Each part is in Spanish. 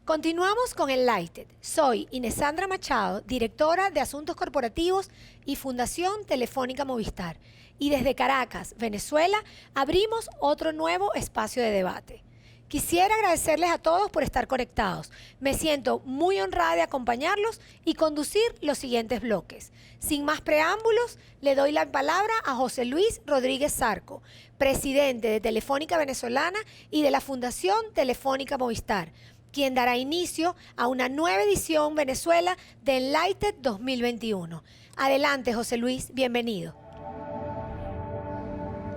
Continuamos con Enlighted. Soy Inesandra Machado, directora de Asuntos Corporativos y Fundación Telefónica Movistar. Y desde Caracas, Venezuela, abrimos otro nuevo espacio de debate. Quisiera agradecerles a todos por estar conectados. Me siento muy honrada de acompañarlos y conducir los siguientes bloques. Sin más preámbulos, le doy la palabra a José Luis Rodríguez Zarco, presidente de Telefónica Venezolana y de la Fundación Telefónica Movistar, quien dará inicio a una nueva edición Venezuela de Enlighted 2021. Adelante, José Luis, bienvenido.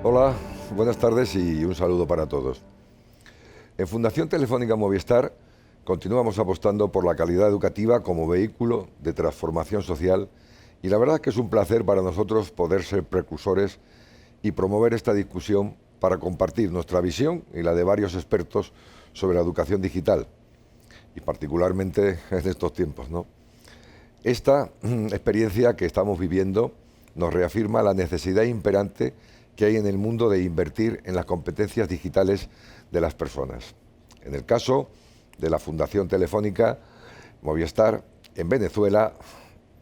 Hola, buenas tardes y un saludo para todos. En Fundación Telefónica Movistar continuamos apostando por la calidad educativa como vehículo de transformación social y la verdad es que es un placer para nosotros poder ser precursores y promover esta discusión para compartir nuestra visión y la de varios expertos sobre la educación digital y particularmente en estos tiempos, ¿no? Esta experiencia que estamos viviendo nos reafirma la necesidad imperante que hay en el mundo de invertir en las competencias digitales de las personas. En el caso de la Fundación Telefónica Movistar, en Venezuela,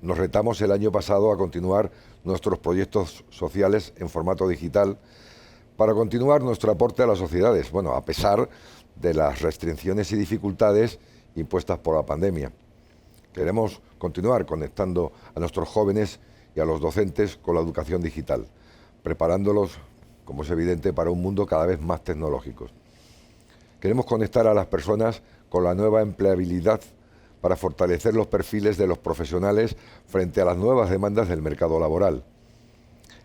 nos retamos el año pasado a continuar nuestros proyectos sociales en formato digital para continuar nuestro aporte a las sociedades, bueno, a pesar de las restricciones y dificultades impuestas por la pandemia. Queremos continuar conectando a nuestros jóvenes y a los docentes con la educación digital, preparándolos, como es evidente, para un mundo cada vez más tecnológico. Queremos conectar a las personas con la nueva empleabilidad para fortalecer los perfiles de los profesionales frente a las nuevas demandas del mercado laboral.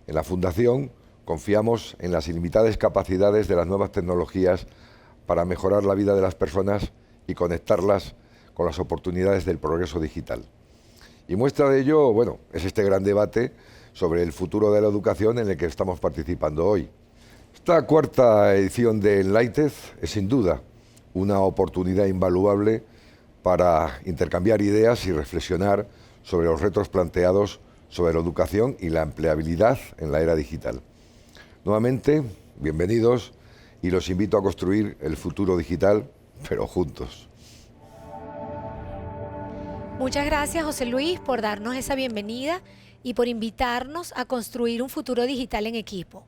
En la Fundación confiamos en las ilimitadas capacidades de las nuevas tecnologías para mejorar la vida de las personas y conectarlas con las oportunidades del progreso digital. Y muestra de ello, bueno, es este gran debate sobre el futuro de la educación en el que estamos participando hoy. Esta cuarta edición de Enlighted es sin duda una oportunidad invaluable para intercambiar ideas y reflexionar sobre los retos planteados sobre la educación y la empleabilidad en la era digital. Nuevamente, bienvenidos y los invito a construir el futuro digital, pero juntos. Muchas gracias, José Luis, por darnos esa bienvenida y por invitarnos a construir un futuro digital en equipo.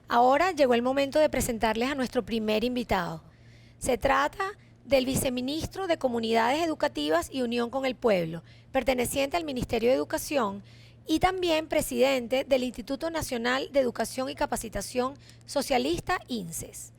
Ahora llegó el momento de presentarles a nuestro primer invitado. Se trata del viceministro de Comunidades Educativas y Unión con el Pueblo, perteneciente al Ministerio de Educación y también presidente del Instituto Nacional de Educación y Capacitación Socialista, INSES.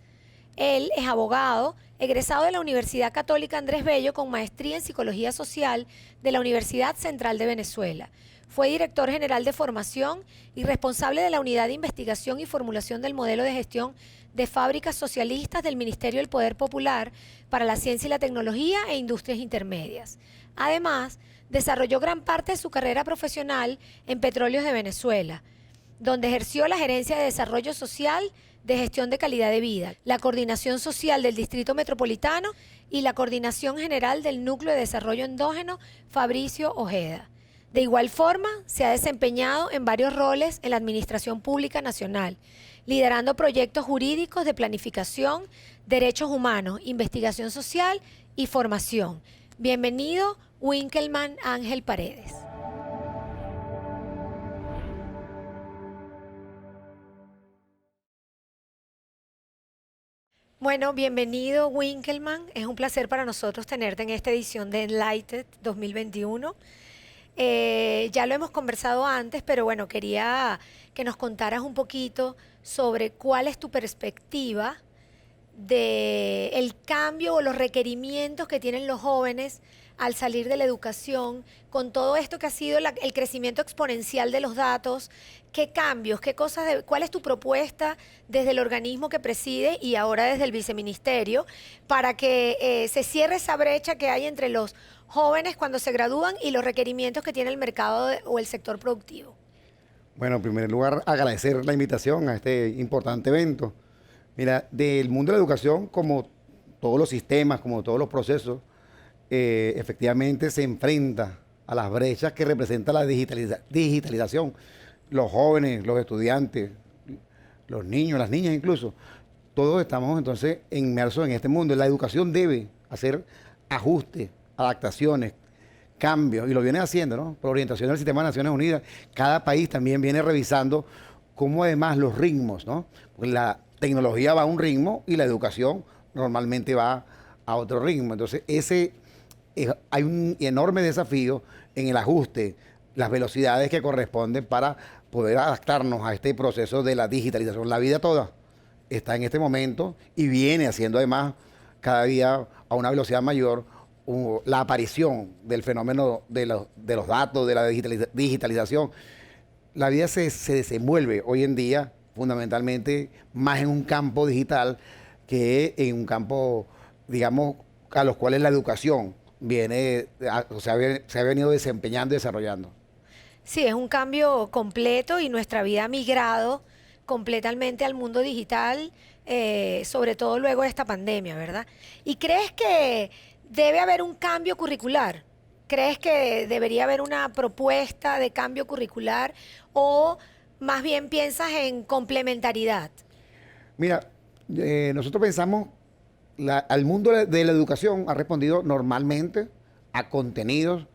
Él es abogado, egresado de la Universidad Católica Andrés Bello con maestría en Psicología Social de la Universidad Central de Venezuela. Fue director general de formación y responsable de la Unidad de Investigación y Formulación del Modelo de Gestión de Fábricas Socialistas del Ministerio del Poder Popular para la Ciencia y la Tecnología e Industrias Intermedias. Además, desarrolló gran parte de su carrera profesional en Petróleos de Venezuela, donde ejerció la gerencia de desarrollo social, de gestión de calidad de vida, la coordinación social del Distrito Metropolitano y la coordinación general del Núcleo de Desarrollo Endógeno Fabricio Ojeda. De igual forma, se ha desempeñado en varios roles en la Administración Pública Nacional, liderando proyectos jurídicos de planificación, derechos humanos, investigación social y formación. Bienvenido, Winkelmann Ángel Paredes. Bueno, bienvenido, Winkelmann. Es un placer para nosotros tenerte en esta edición de Enlighted 2021. Ya lo hemos conversado antes, pero bueno, quería que nos contaras un poquito sobre cuál es tu perspectiva del cambio o los requerimientos que tienen los jóvenes al salir de la educación, con todo esto que ha sido el crecimiento exponencial de los datos. ¿Qué cambios, cuál es tu propuesta desde el organismo que preside y ahora desde el viceministerio para que se cierre esa brecha que hay entre los jóvenes cuando se gradúan y los requerimientos que tiene el mercado o el sector productivo? Bueno, en primer lugar, agradecer la invitación a este importante evento. Mira, del mundo de la educación, como todos los sistemas, como todos los procesos, efectivamente se enfrenta a las brechas que representa la digitalización. Los jóvenes, los estudiantes, los niños, las niñas incluso, todos estamos entonces inmersos en este mundo. La educación debe hacer ajustes, adaptaciones, cambios, y lo viene haciendo, ¿no? Por orientación del Sistema de Naciones Unidas, cada país también viene revisando cómo además los ritmos, ¿no? Porque la tecnología va a un ritmo y la educación normalmente va a otro ritmo. Entonces, hay un enorme desafío en el ajuste, las velocidades que corresponden para poder adaptarnos a este proceso de la digitalización. La vida toda está en este momento y viene haciendo además cada día a una velocidad mayor la aparición del fenómeno de los datos, de la digitalización. La vida se desenvuelve hoy en día fundamentalmente más en un campo digital que en un campo, digamos, a los cuales la educación se ha venido desempeñando y desarrollando. Sí, es un cambio completo y nuestra vida ha migrado completamente al mundo digital, sobre todo luego de esta pandemia, ¿verdad? ¿Y crees que debe haber un cambio curricular? ¿Crees que debería haber una propuesta de cambio curricular o más bien piensas en complementariedad? Mira, nosotros pensamos, al mundo de la educación ha respondido normalmente a contenidos,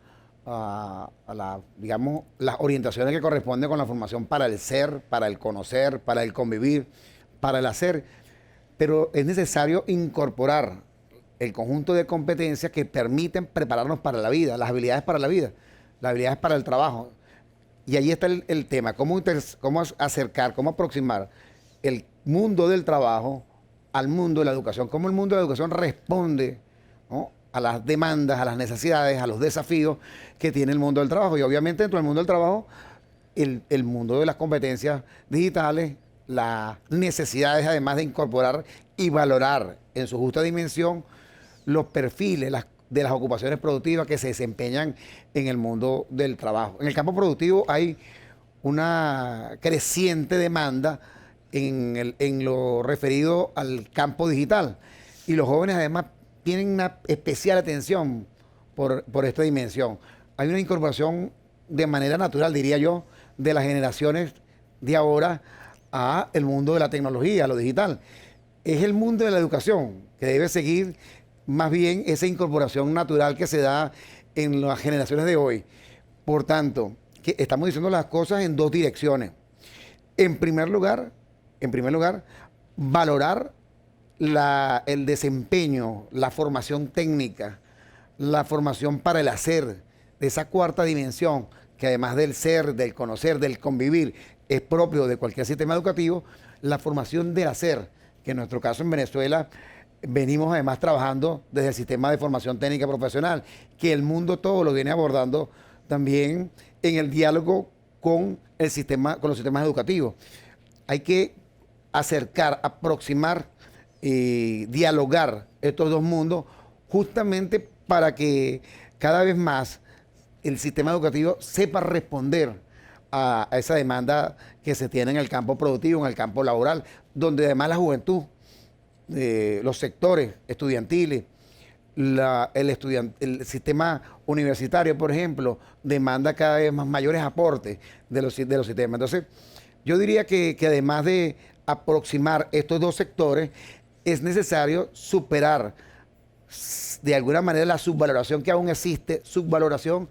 digamos, las orientaciones que corresponden con la formación para el ser, para el conocer, para el convivir, para el hacer, pero es necesario incorporar el conjunto de competencias que permiten prepararnos para la vida, las habilidades para la vida, las habilidades para el trabajo. Y ahí está el tema, cómo acercar, cómo aproximar el mundo del trabajo al mundo de la educación, cómo el mundo de la educación responde, ¿no?, a las demandas, a las necesidades, a los desafíos que tiene el mundo del trabajo. Y obviamente dentro del mundo del trabajo, el mundo de las competencias digitales, las necesidades además de incorporar y valorar en su justa dimensión los perfiles de las ocupaciones productivas que se desempeñan en el mundo del trabajo. En el campo productivo hay una creciente demanda en lo referido al campo digital. Y los jóvenes además tienen una especial atención por esta dimensión. Hay una incorporación de manera natural, diría yo, de las generaciones de ahora a el mundo de la tecnología, a lo digital. Es el mundo de la educación que debe seguir más bien esa incorporación natural que se da en las generaciones de hoy. Por tanto, que estamos diciendo las cosas en dos direcciones. En primer lugar, valorar el desempeño, la formación técnica, la formación para el hacer, de esa cuarta dimensión, que además del ser, del conocer, del convivir, es propio de cualquier sistema educativo, la formación del hacer, que en nuestro caso en Venezuela venimos además trabajando desde el sistema de formación técnica profesional, que el mundo todo lo viene abordando también en el diálogo con los sistemas educativos. Hay que acercar, aproximar, dialogar estos dos mundos justamente para que cada vez más el sistema educativo sepa responder a esa demanda que se tiene en el campo productivo, en el campo laboral, donde además la juventud, los sectores estudiantiles, el sistema universitario, por ejemplo, demanda cada vez más mayores aportes de los sistemas. Entonces, yo diría que además de aproximar estos dos sectores, es necesario superar de alguna manera la subvaloración que aún existe, subvaloración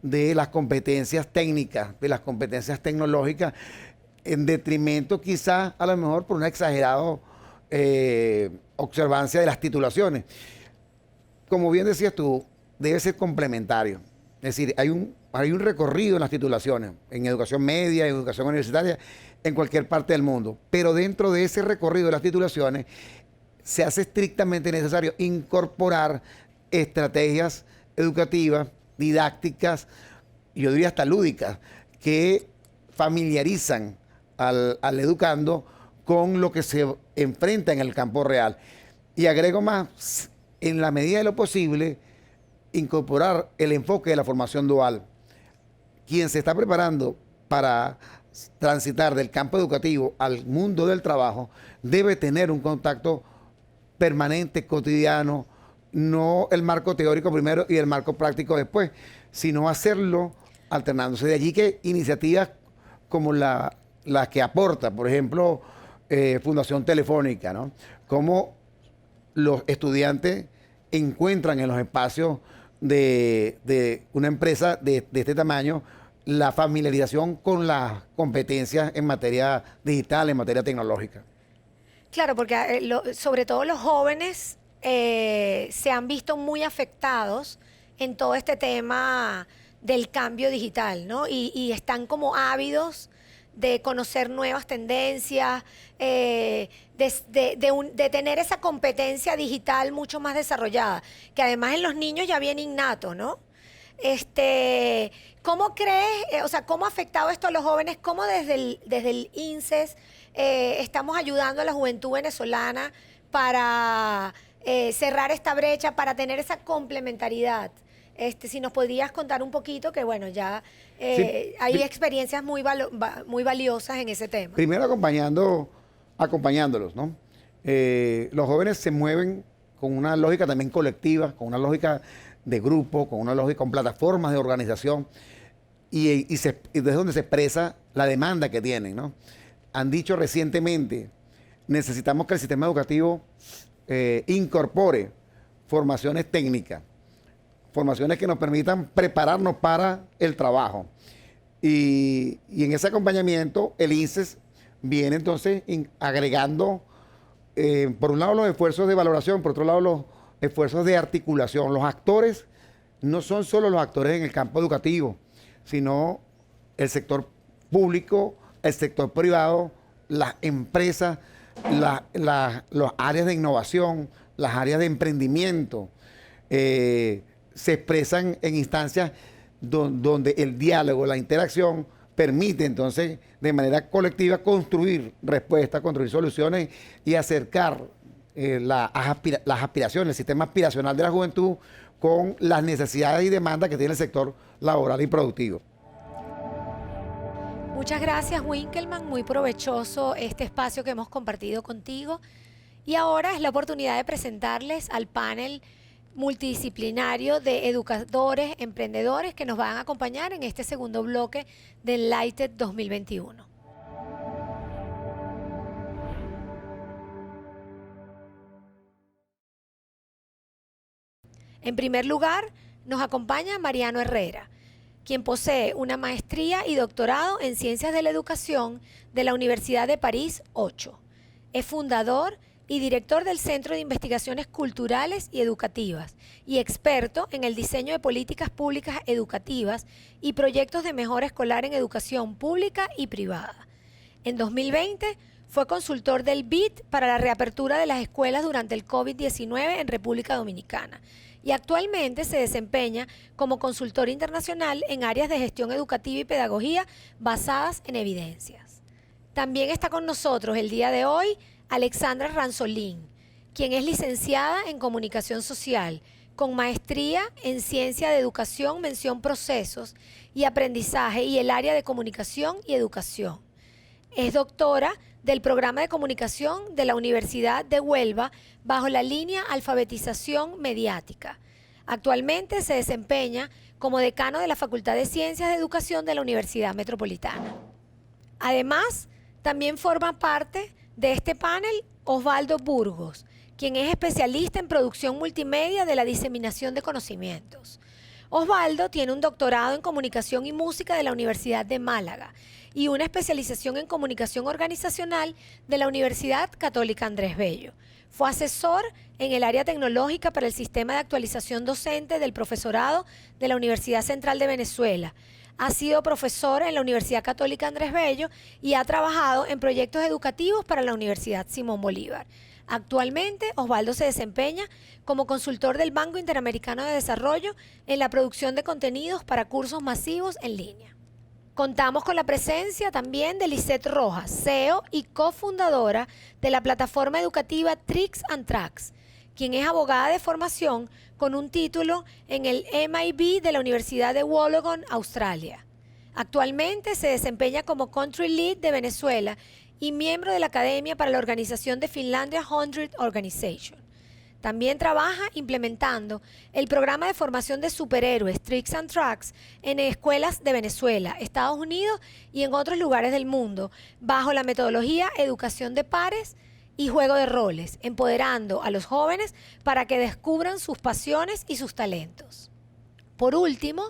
de las competencias técnicas, de las competencias tecnológicas, en detrimento quizás a lo mejor por una exagerada observancia de las titulaciones. Como bien decías tú, debe ser complementario. Es decir, hay un recorrido en las titulaciones, en educación media, en educación universitaria, en cualquier parte del mundo. Pero dentro de ese recorrido de las titulaciones, se hace estrictamente necesario incorporar estrategias educativas, didácticas, y yo diría hasta lúdicas, que familiarizan al educando con lo que se enfrenta en el campo real. Y agrego más, en la medida de lo posible, incorporar el enfoque de la formación dual. Quien se está preparando para transitar del campo educativo al mundo del trabajo debe tener un contacto permanente, cotidiano, no el marco teórico primero y el marco práctico después, sino hacerlo alternándose. De allí que iniciativas como la que aporta, por ejemplo, Fundación Telefónica, ¿no?, como los estudiantes encuentran en los espacios de una empresa de este tamaño la familiarización con las competencias en materia digital, en materia tecnológica. Claro, porque sobre todo los jóvenes se han visto muy afectados en todo este tema del cambio digital, ¿no? Y están como ávidos de conocer nuevas tendencias, de tener esa competencia digital mucho más desarrollada, que además en los niños ya viene innato, ¿no? ¿Cómo crees, o sea, cómo ha afectado esto a los jóvenes? ¿Cómo desde el INSES estamos ayudando a la juventud venezolana para cerrar esta brecha, para tener esa complementariedad? Si nos podrías contar un poquito, que bueno, ya Sí. hay experiencias muy valiosas en ese tema. Primero acompañándolos, ¿no? Los jóvenes se mueven con una lógica también colectiva, con una lógica de grupo, con una lógica, con plataformas de organización, y desde donde se expresa la demanda que tienen, ¿no? Han dicho recientemente, necesitamos que el sistema educativo incorpore formaciones técnicas, formaciones que nos permitan prepararnos para el trabajo. Y en ese acompañamiento, el INSES viene entonces agregando, por un lado, los esfuerzos de valoración, por otro lado, los esfuerzos de articulación. Los actores no son solo los actores en el campo educativo, sino el sector público, el sector privado, las empresas, las áreas de innovación, las áreas de emprendimiento. Se expresan en instancias donde el diálogo, la interacción permite entonces de manera colectiva construir respuestas, construir soluciones y acercar las aspiraciones, el sistema aspiracional de la juventud con las necesidades y demandas que tiene el sector laboral y productivo. Muchas gracias, Winkelmann. Muy provechoso este espacio que hemos compartido contigo. Y ahora es la oportunidad de presentarles al panel multidisciplinario de educadores, emprendedores que nos van a acompañar en este segundo bloque del Enlighted 2021. En primer lugar, nos acompaña Mariano Herrera, quien posee una maestría y doctorado en Ciencias de la Educación de la Universidad de París 8. Es fundador y director del Centro de Investigaciones Culturales y Educativas y experto en el diseño de políticas públicas educativas y proyectos de mejora escolar en educación pública y privada. En 2020 fue consultor del BID para la reapertura de las escuelas durante el COVID-19 en República Dominicana y actualmente se desempeña como consultor internacional en áreas de gestión educativa y pedagogía basadas en evidencias. También está con nosotros el día de hoy Alexandra Ranzolín, quien es licenciada en Comunicación Social, con maestría en Ciencia de Educación, mención Procesos y Aprendizaje y el área de Comunicación y Educación. Es doctora del Programa de Comunicación de la Universidad de Huelva bajo la línea Alfabetización Mediática. Actualmente se desempeña como decano de la Facultad de Ciencias de Educación de la Universidad Metropolitana. Además, también forma parte de este panel Osvaldo Burgos, quien es especialista en producción multimedia de la diseminación de conocimientos. Osvaldo tiene un doctorado en comunicación y música de la Universidad de Málaga y una especialización en comunicación organizacional de la Universidad Católica Andrés Bello. Fue asesor en el área tecnológica para el sistema de actualización docente del profesorado de la Universidad Central de Venezuela. Ha sido profesor en la Universidad Católica Andrés Bello y ha trabajado en proyectos educativos para la Universidad Simón Bolívar. Actualmente, Osvaldo se desempeña como consultor del Banco Interamericano de Desarrollo en la producción de contenidos para cursos masivos en línea. Contamos con la presencia también de Lisette Rojas, CEO y cofundadora de la plataforma educativa Tricks and Tracks, quien es abogada de formación con un título en el MIB de la Universidad de Wollongong, Australia. Actualmente se desempeña como Country Lead de Venezuela y miembro de la Academia para la Organización de Finlandia 100 Organization. También trabaja implementando el programa de formación de superhéroes Tricks and Tracks en escuelas de Venezuela, Estados Unidos y en otros lugares del mundo, bajo la metodología Educación de Pares y juego de roles, empoderando a los jóvenes para que descubran sus pasiones y sus talentos. Por último,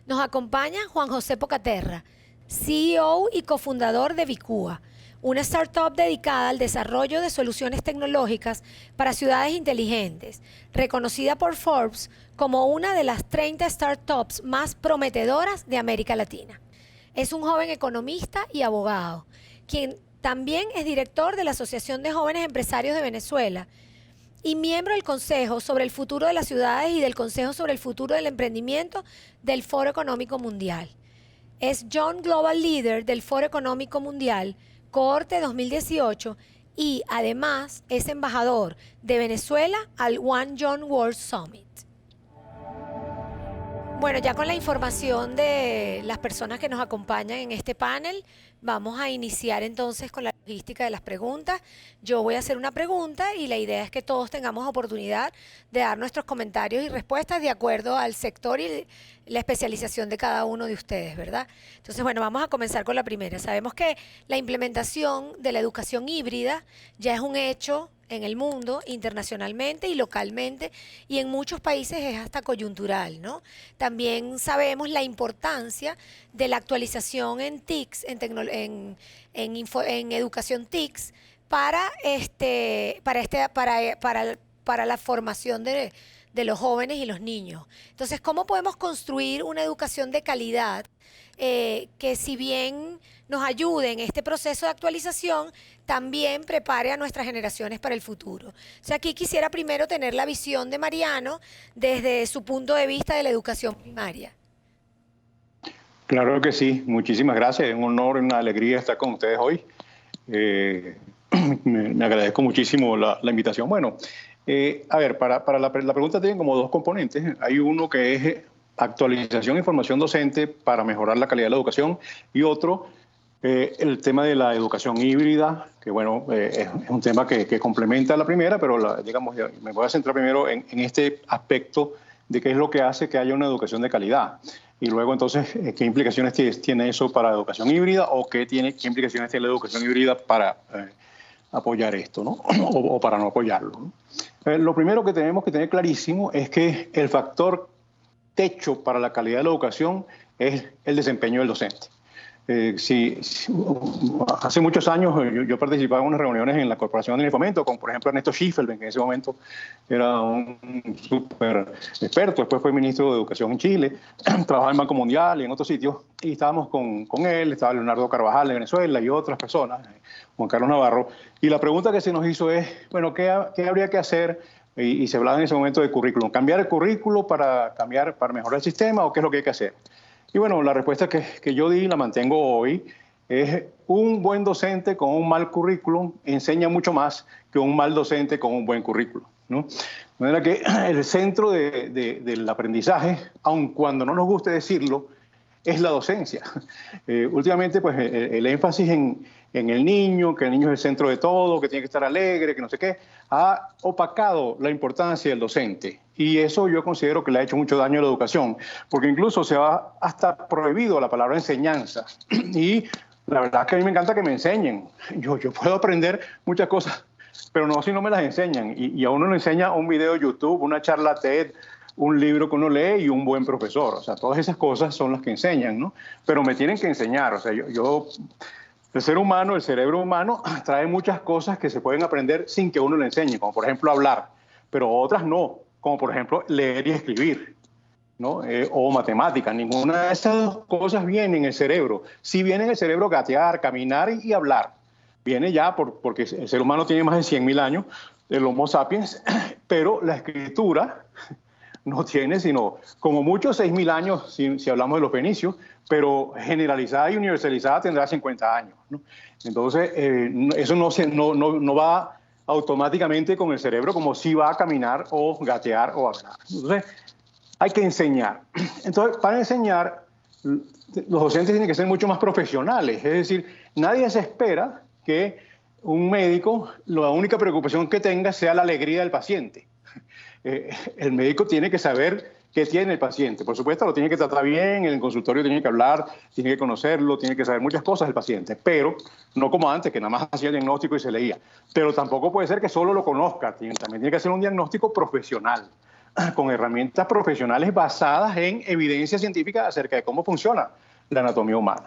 nos acompaña Juan José Pocaterra, CEO y cofundador de Vicua, una startup dedicada al desarrollo de soluciones tecnológicas para ciudades inteligentes, reconocida por Forbes como una de las 30 startups más prometedoras de América Latina. Es un joven economista y abogado, quien también es director de la Asociación de Jóvenes Empresarios de Venezuela y miembro del Consejo sobre el Futuro de las Ciudades y del Consejo sobre el Futuro del Emprendimiento del Foro Económico Mundial. Es Young Global Leader del Foro Económico Mundial, cohorte 2018, y además es embajador de Venezuela al One Young World Summit. Bueno, ya con la información de las personas que nos acompañan en este panel, vamos a iniciar entonces con la logística de las preguntas. Yo voy a hacer una pregunta y la idea es que todos tengamos oportunidad de dar nuestros comentarios y respuestas de acuerdo al sector y la especialización de cada uno de ustedes, ¿verdad? Entonces, bueno, vamos a comenzar con la primera. Sabemos que la implementación de la educación híbrida ya es un hecho en el mundo, internacionalmente y localmente, y en muchos países es hasta coyuntural, ¿no? También sabemos la importancia de la actualización en TICs, en educación TICs, para la formación de los jóvenes y los niños. Entonces, ¿cómo podemos construir una educación de calidad que, si bien nos ayude en este proceso de actualización, también prepare a nuestras generaciones para el futuro? O sea, aquí quisiera primero tener la visión de Mariano desde su punto de vista de la educación primaria. Claro que sí, muchísimas gracias, es un honor y una alegría estar con ustedes hoy. Me agradezco muchísimo la invitación. Bueno, a ver, para la pregunta tiene como dos componentes. Hay uno que es actualización e información docente para mejorar la calidad de la educación, y otro, el tema de la educación híbrida, que bueno, es un tema que complementa a la primera, pero digamos, me voy a centrar primero en este aspecto de qué es lo que hace que haya una educación de calidad. Y luego, entonces, ¿qué implicaciones tiene eso para la educación híbrida, o qué implicaciones tiene la educación híbrida para apoyar esto, ¿no? o para no apoyarlo, ¿no? Lo primero que tenemos que tener clarísimo es que el factor techo para la calidad de la educación es el desempeño del docente. Hace muchos años yo participaba en unas reuniones en la Corporación de Fomento con, por ejemplo, Ernesto Schiffelbein, que en ese momento era un súper experto, después fue ministro de Educación en Chile, trabajaba en Banco Mundial y en otros sitios, y estábamos con él, estaba Leonardo Carvajal de Venezuela y otras personas, Juan Carlos Navarro, y la pregunta que se nos hizo es, bueno, ¿qué habría que hacer? Y se hablaba en ese momento de currículum. ¿Cambiar el currículo para mejorar el sistema, o qué es lo que hay que hacer? Y bueno, la respuesta que yo di, y la mantengo hoy, es: un buen docente con un mal currículum enseña mucho más que un mal docente con un buen currículum, ¿no? De manera que el centro del aprendizaje, aun cuando no nos guste decirlo, es la docencia. Últimamente, pues, el énfasis en el niño, que el niño es el centro de todo, que tiene que estar alegre, que no sé qué, ha opacado la importancia del docente. Y eso yo considero que le ha hecho mucho daño a la educación, porque incluso se ha hasta prohibido la palabra enseñanza. Y la verdad es que a mí me encanta que me enseñen. Yo puedo aprender muchas cosas, pero no si no me las enseñan. Y a uno le enseña un video de YouTube, una charla TED, un libro que uno lee y un buen profesor. O sea, todas esas cosas son las que enseñan, ¿no? Pero me tienen que enseñar. O sea, el ser humano, el cerebro humano, trae muchas cosas que se pueden aprender sin que uno le enseñe, como por ejemplo hablar, pero otras no, como por ejemplo leer y escribir, ¿no? O matemáticas. Ninguna de esas dos cosas viene en el cerebro. Sí viene en el cerebro gatear, caminar y hablar. Viene ya porque el ser humano tiene más de 100.000 años, el Homo sapiens, pero la escritura no tiene sino como mucho 6.000 años si hablamos de los fenicios, pero generalizada y universalizada tendrá 50 años, ¿no? Entonces, eso no va automáticamente con el cerebro como si va a caminar o gatear o hablar. Entonces, hay que enseñar. Entonces, para enseñar, los docentes tienen que ser mucho más profesionales. Es decir, nadie se espera que un médico, la única preocupación que tenga sea la alegría del paciente. El médico tiene que saber que tiene el paciente. Por supuesto, lo tiene que tratar bien, en el consultorio tiene que hablar, tiene que conocerlo, tiene que saber muchas cosas del paciente, pero no como antes, que nada más hacía el diagnóstico y se leía. Pero tampoco puede ser que solo lo conozca, también tiene que hacer un diagnóstico profesional, con herramientas profesionales basadas en evidencia científica acerca de cómo funciona la anatomía humana.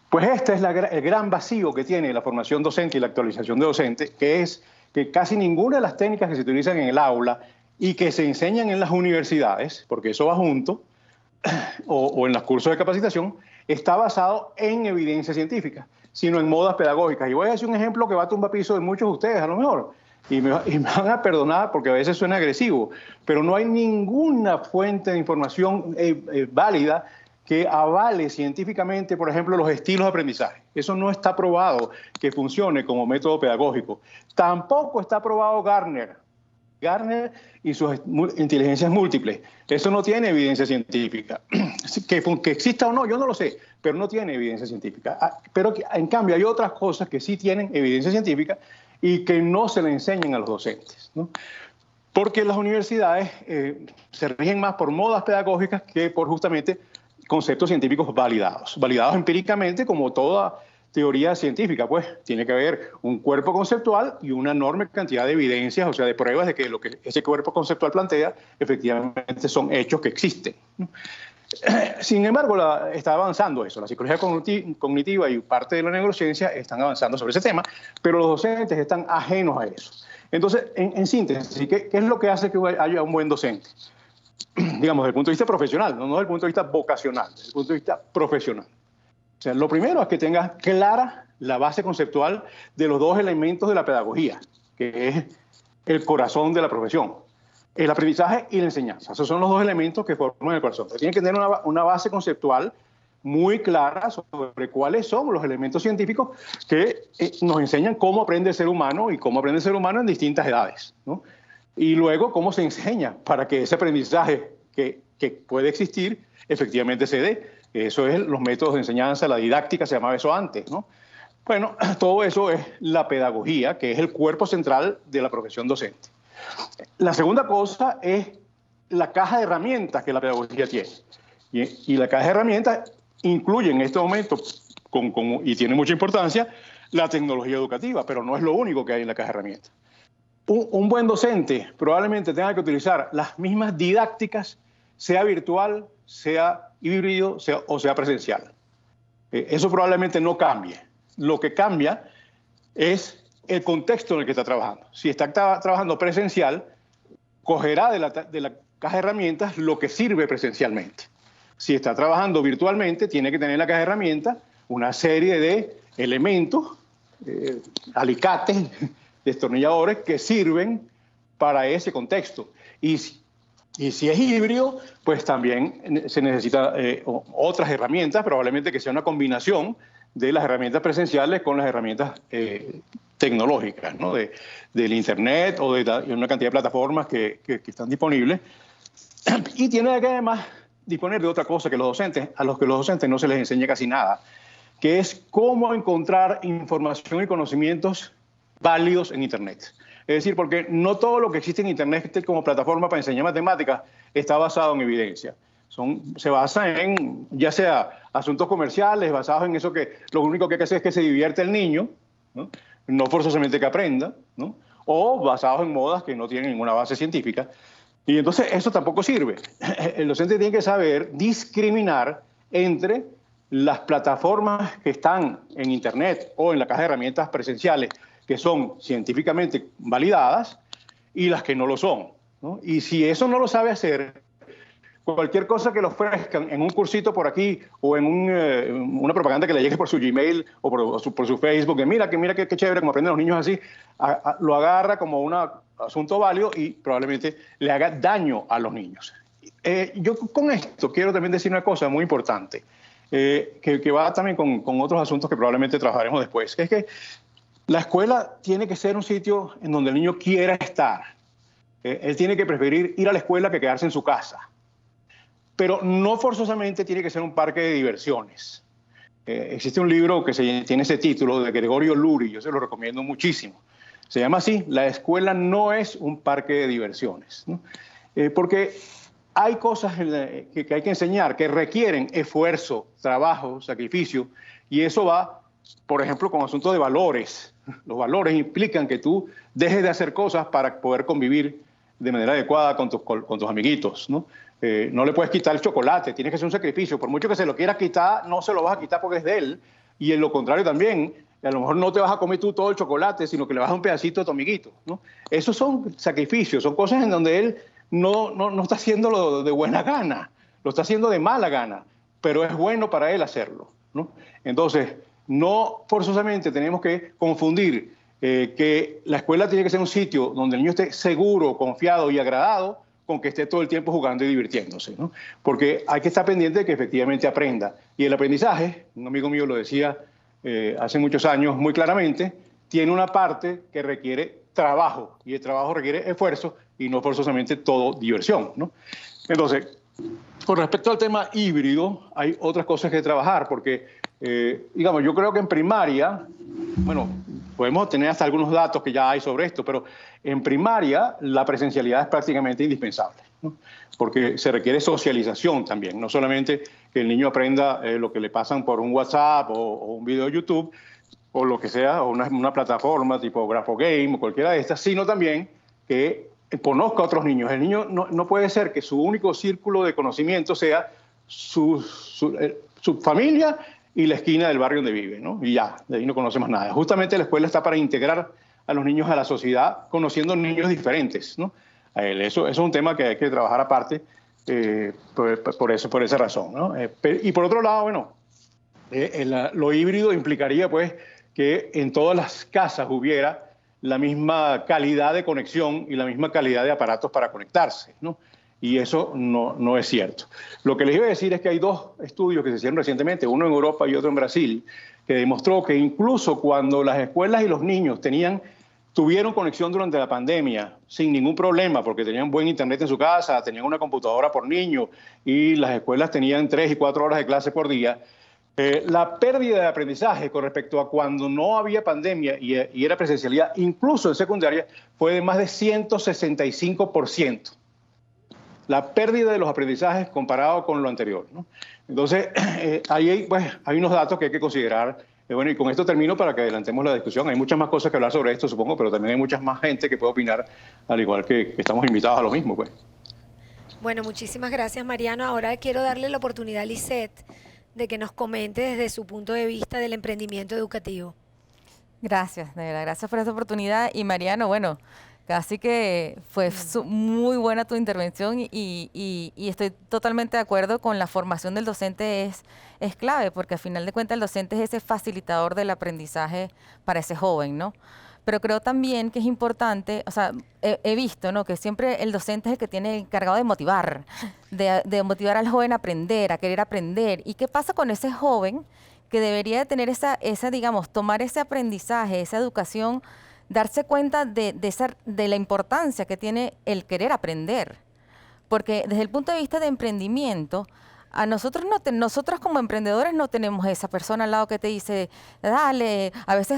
Pues este es el gran vacío que tiene la formación docente y la actualización de docente, que es que casi ninguna de las técnicas que se utilizan en el aula y que se enseñan en las universidades, porque eso va junto, o en los cursos de capacitación, está basado en evidencia científica, sino en modas pedagógicas. Y voy a hacer un ejemplo que va a tumbar piso de muchos de ustedes, a lo mejor, y me van a perdonar porque a veces suena agresivo, pero no hay ninguna fuente de información válida que avale científicamente, por ejemplo, los estilos de aprendizaje. Eso no está probado que funcione como método pedagógico. Tampoco está probado Gardner y sus inteligencias múltiples. Eso no tiene evidencia científica. Que exista o no, yo no lo sé, pero no tiene evidencia científica. Pero en cambio hay otras cosas que sí tienen evidencia científica y que no se le enseñan a los docentes, ¿no? Porque las universidades se rigen más por modas pedagógicas que por justamente conceptos científicos validados empíricamente, como toda teoría científica, pues tiene que haber un cuerpo conceptual y una enorme cantidad de evidencias, o sea, de pruebas de que lo que ese cuerpo conceptual plantea efectivamente son hechos que existen. Sin embargo, está avanzando eso. La psicología cognitiva y parte de la neurociencia están avanzando sobre ese tema, pero los docentes están ajenos a eso. Entonces, en síntesis, ¿qué es lo que hace que haya un buen docente? Digamos, desde el punto de vista profesional, no desde el punto de vista vocacional, desde el punto de vista profesional. O sea, lo primero es que tengas clara la base conceptual de los dos elementos de la pedagogía, que es el corazón de la profesión, el aprendizaje y la enseñanza. Esos son los dos elementos que forman el corazón. Tiene que tener una base conceptual muy clara sobre cuáles son los elementos científicos que nos enseñan cómo aprende el ser humano y cómo aprende el ser humano en distintas edades, ¿no? Y luego cómo se enseña para que ese aprendizaje que puede existir efectivamente se dé. Eso es los métodos de enseñanza, la didáctica, se llamaba eso antes, ¿no? Bueno, todo eso es la pedagogía, que es el cuerpo central de la profesión docente. La segunda cosa es la caja de herramientas que la pedagogía tiene. Y la caja de herramientas incluye en este momento, y tiene mucha importancia, la tecnología educativa, pero no es lo único que hay en la caja de herramientas. Un buen docente probablemente tenga que utilizar las mismas didácticas, sea virtual, sea híbrido o sea presencial. Eso probablemente no cambie. Lo que cambia es el contexto en el que está trabajando. Si está trabajando presencial, cogerá de la caja de herramientas lo que sirve presencialmente. Si está trabajando virtualmente, tiene que tener en la caja de herramientas una serie de elementos, alicates, destornilladores que sirven para ese contexto. Y si es híbrido, pues también se necesita otras herramientas, probablemente que sea una combinación de las herramientas presenciales con las herramientas tecnológicas, ¿no? Del Internet o de una cantidad de plataformas que están disponibles. Y tiene que además disponer de otra cosa a los que los docentes no se les enseña casi nada, que es cómo encontrar información y conocimientos válidos en Internet. Es decir, porque no todo lo que existe en Internet como plataforma para enseñar matemáticas está basado en evidencia. Se basa en, ya sea asuntos comerciales, basados en eso que lo único que hay que hacer es que se divierta el niño, no forzosamente que aprenda, ¿no? O basados en modas que no tienen ninguna base científica. Y entonces eso tampoco sirve. El docente tiene que saber discriminar entre las plataformas que están en Internet o en la caja de herramientas presenciales, que son científicamente validadas, y las que no lo son, ¿no? Y si eso no lo sabe hacer, cualquier cosa que le ofrezcan en un cursito por aquí o en una propaganda que le llegue por su Gmail o por su Facebook, que mira qué chévere como aprenden los niños así, lo agarra como un asunto válido y probablemente le haga daño a los niños. Yo con esto quiero también decir una cosa muy importante, que va también con otros asuntos que probablemente trabajaremos después, que es que la escuela tiene que ser un sitio en donde el niño quiera estar. Él tiene que preferir ir a la escuela que quedarse en su casa. Pero no forzosamente tiene que ser un parque de diversiones. Existe un libro que tiene ese título de Gregorio Luri, yo se lo recomiendo muchísimo. Se llama así, La escuela no es un parque de diversiones, ¿no? Porque hay cosas que hay que enseñar que requieren esfuerzo, trabajo, sacrificio, y eso va, por ejemplo, con asuntos de valores. Los valores implican que tú dejes de hacer cosas para poder convivir de manera adecuada con tus amiguitos, ¿no? No le puedes quitar el chocolate, tienes que hacer un sacrificio. Por mucho que se lo quieras quitar, no se lo vas a quitar porque es de él. Y en lo contrario también, a lo mejor no te vas a comer tú todo el chocolate, sino que le vas a dar un pedacito a tu amiguito, ¿no? Esos son sacrificios, son cosas en donde él no está haciéndolo de buena gana, lo está haciendo de mala gana, pero es bueno para él hacerlo, ¿no? Entonces, no forzosamente tenemos que confundir que la escuela tiene que ser un sitio donde el niño esté seguro, confiado y agradado con que esté todo el tiempo jugando y divirtiéndose, ¿no? Porque hay que estar pendiente de que efectivamente aprenda. Y el aprendizaje, un amigo mío lo decía hace muchos años muy claramente, tiene una parte que requiere trabajo, y el trabajo requiere esfuerzo y no forzosamente todo diversión, ¿no? Entonces, con respecto al tema híbrido, hay otras cosas que trabajar, porque, digamos, yo creo que en primaria, bueno, podemos tener hasta algunos datos que ya hay sobre esto, pero en primaria la presencialidad es prácticamente indispensable, ¿no? Porque se requiere socialización también, no solamente que el niño aprenda lo que le pasan por un WhatsApp o un video de YouTube, o lo que sea, o una plataforma tipo Grafogame o cualquiera de estas, sino también que conozca a otros niños. El niño no puede ser que su único círculo de conocimiento sea su familia y la esquina del barrio donde vive, ¿no? Y ya, de ahí no conoce más nada. Justamente la escuela está para integrar a los niños a la sociedad, conociendo niños diferentes, ¿no? Eso es un tema que hay que trabajar aparte, por esa razón, ¿no? Y por otro lado, bueno, lo híbrido implicaría, pues, que en todas las casas hubiera la misma calidad de conexión y la misma calidad de aparatos para conectarse, ¿no? Y eso no es cierto. Lo que les iba a decir es que hay dos estudios que se hicieron recientemente, uno en Europa y otro en Brasil, que demostró que incluso cuando las escuelas y los niños tuvieron conexión durante la pandemia sin ningún problema, porque tenían buen internet en su casa, tenían una computadora por niño y las escuelas tenían 3 y 4 horas de clase por día, la pérdida de aprendizaje con respecto a cuando no había pandemia y era presencialidad, incluso en secundaria, fue de más de 165%. La pérdida de los aprendizajes comparado con lo anterior, ¿no? Entonces, ahí pues, hay unos datos que hay que considerar. Bueno, y con esto termino para que adelantemos la discusión. Hay muchas más cosas que hablar sobre esto, supongo, pero también hay muchas más gente que puede opinar, al igual que estamos invitados a lo mismo, pues. Bueno, muchísimas gracias, Mariano. Ahora quiero darle la oportunidad a Lisette de que nos comente desde su punto de vista del emprendimiento educativo. Gracias, de verdad, gracias por esta oportunidad. Y Mariano, bueno, casi que fue muy buena tu intervención y estoy totalmente de acuerdo con la formación del docente es clave, porque al final de cuentas el docente es ese facilitador del aprendizaje para ese joven, ¿no? Pero creo también que es importante, o sea, he visto, ¿no?, que siempre el docente es el que tiene encargado de motivar, de motivar al joven a aprender, a querer aprender. ¿Y qué pasa con ese joven que debería de tener esa digamos, tomar ese aprendizaje, esa educación, darse cuenta de la importancia que tiene el querer aprender? Porque desde el punto de vista de emprendimiento, a nosotros nosotros como emprendedores no tenemos esa persona al lado que te dice, dale,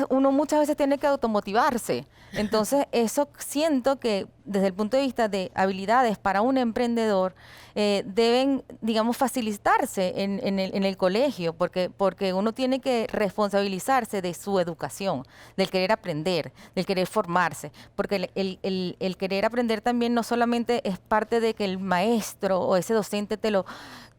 uno muchas veces tiene que automotivarse. Entonces, eso siento que desde el punto de vista de habilidades para un emprendedor, deben, digamos, facilitarse en el colegio, porque uno tiene que responsabilizarse de su educación, del querer aprender, del querer formarse, porque el querer aprender también no solamente es parte de que el maestro o ese docente te lo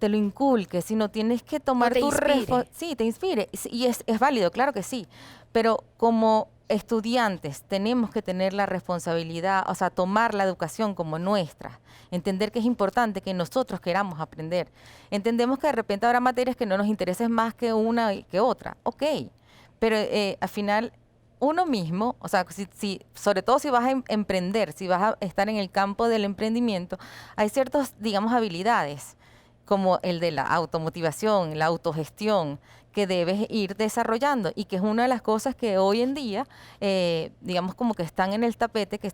inculque, sino tienes que tomar tu responsabilidad. Sí, te inspire. Y es válido, claro que sí. Pero como estudiantes tenemos que tener la responsabilidad, o sea, tomar la educación como nuestra, entender que es importante que nosotros queramos aprender. Entendemos que de repente habrá materias que no nos interesen más que una y que otra. Ok, pero al final uno mismo, o sea, sobre todo si vas a emprender, si vas a estar en el campo del emprendimiento, hay ciertas, digamos, habilidades, como el de la automotivación, la autogestión, que debes ir desarrollando y que es una de las cosas que hoy en día, digamos, como que están en el tapete, que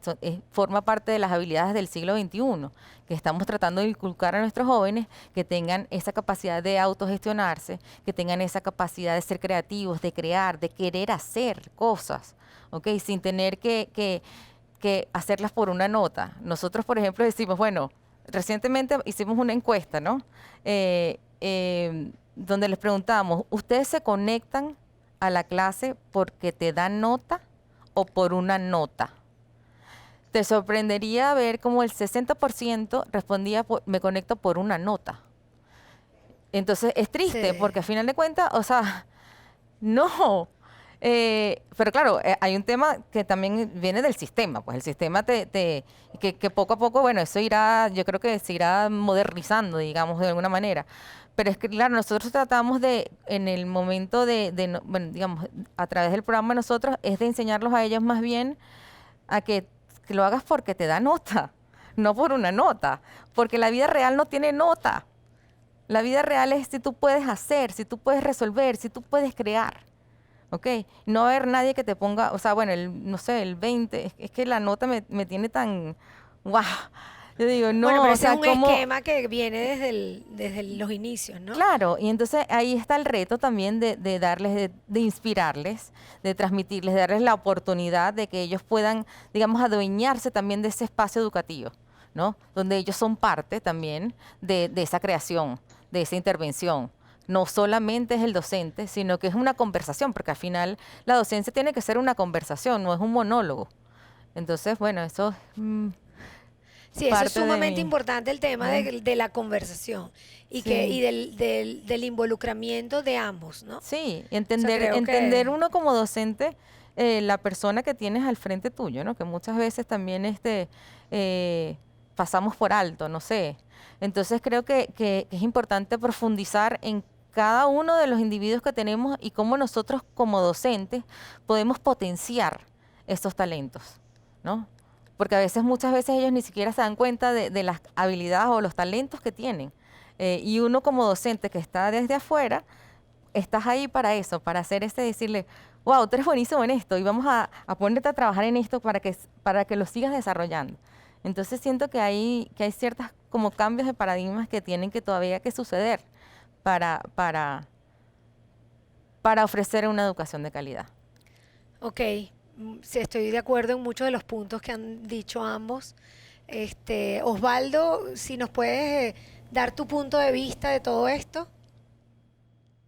forma parte de las habilidades del siglo XXI, que estamos tratando de inculcar a nuestros jóvenes que tengan esa capacidad de autogestionarse, que tengan esa capacidad de ser creativos, de crear, de querer hacer cosas, ¿ok? Sin tener que hacerlas por una nota. Nosotros, por ejemplo, decimos, bueno, recientemente hicimos una encuesta, ¿no? Donde les preguntábamos, ¿ustedes se conectan a la clase porque te dan nota o por una nota? Te sorprendería ver cómo el 60% respondía, me conecto por una nota. Entonces es triste, Sí. porque a final de cuentas, o sea, no. Pero claro, hay un tema que también viene del sistema, pues el sistema que poco a poco, bueno, eso irá, yo creo que se irá modernizando, digamos, de alguna manera. Pero es que, claro, nosotros tratamos en el momento bueno, digamos, a través del programa nosotros, es de enseñarlos a ellos más bien a que lo hagas porque te da nota, no por una nota, porque la vida real no tiene nota. La vida real es si tú puedes hacer, si tú puedes resolver, si tú puedes crear. ¿Ok? No va a haber nadie que te ponga, o sea, bueno, no sé, el 20, es que la nota me tiene tan, guau. Yo digo, no, Bueno, pero o ese es sea, un ¿cómo? esquema que viene desde los inicios, ¿no? Claro, y entonces ahí está el reto también de darles, de inspirarles, de transmitirles, de darles la oportunidad de que ellos puedan, digamos, adueñarse también de ese espacio educativo, ¿no? Donde ellos son parte también de esa creación, de esa intervención. No solamente es el docente, sino que es una conversación, porque al final la docencia tiene que ser una conversación, no es un monólogo. Entonces, bueno, eso es Sí, eso es parte de sumamente mi... importante el tema de la conversación y Sí. del involucramiento de ambos, ¿no? Sí, y creo entender que uno como docente, la persona que tienes al frente tuyo, ¿no? Que muchas veces también pasamos por alto, no sé. Entonces creo que es importante profundizar en cada uno de los individuos que tenemos y cómo nosotros como docentes podemos potenciar estos talentos, ¿no? Porque muchas veces ellos ni siquiera se dan cuenta de las habilidades o los talentos que tienen. Y uno como docente que está desde afuera, estás ahí para eso, para hacer decirle, wow, tú eres buenísimo en esto y vamos a ponerte a trabajar en esto para que lo sigas desarrollando. Entonces siento que hay ciertas como cambios de paradigmas que tienen que todavía que suceder para ofrecer una educación de calidad. Ok, sí, estoy de acuerdo en muchos de los puntos que han dicho ambos. Osvaldo, si nos puedes dar tu punto de vista de todo esto.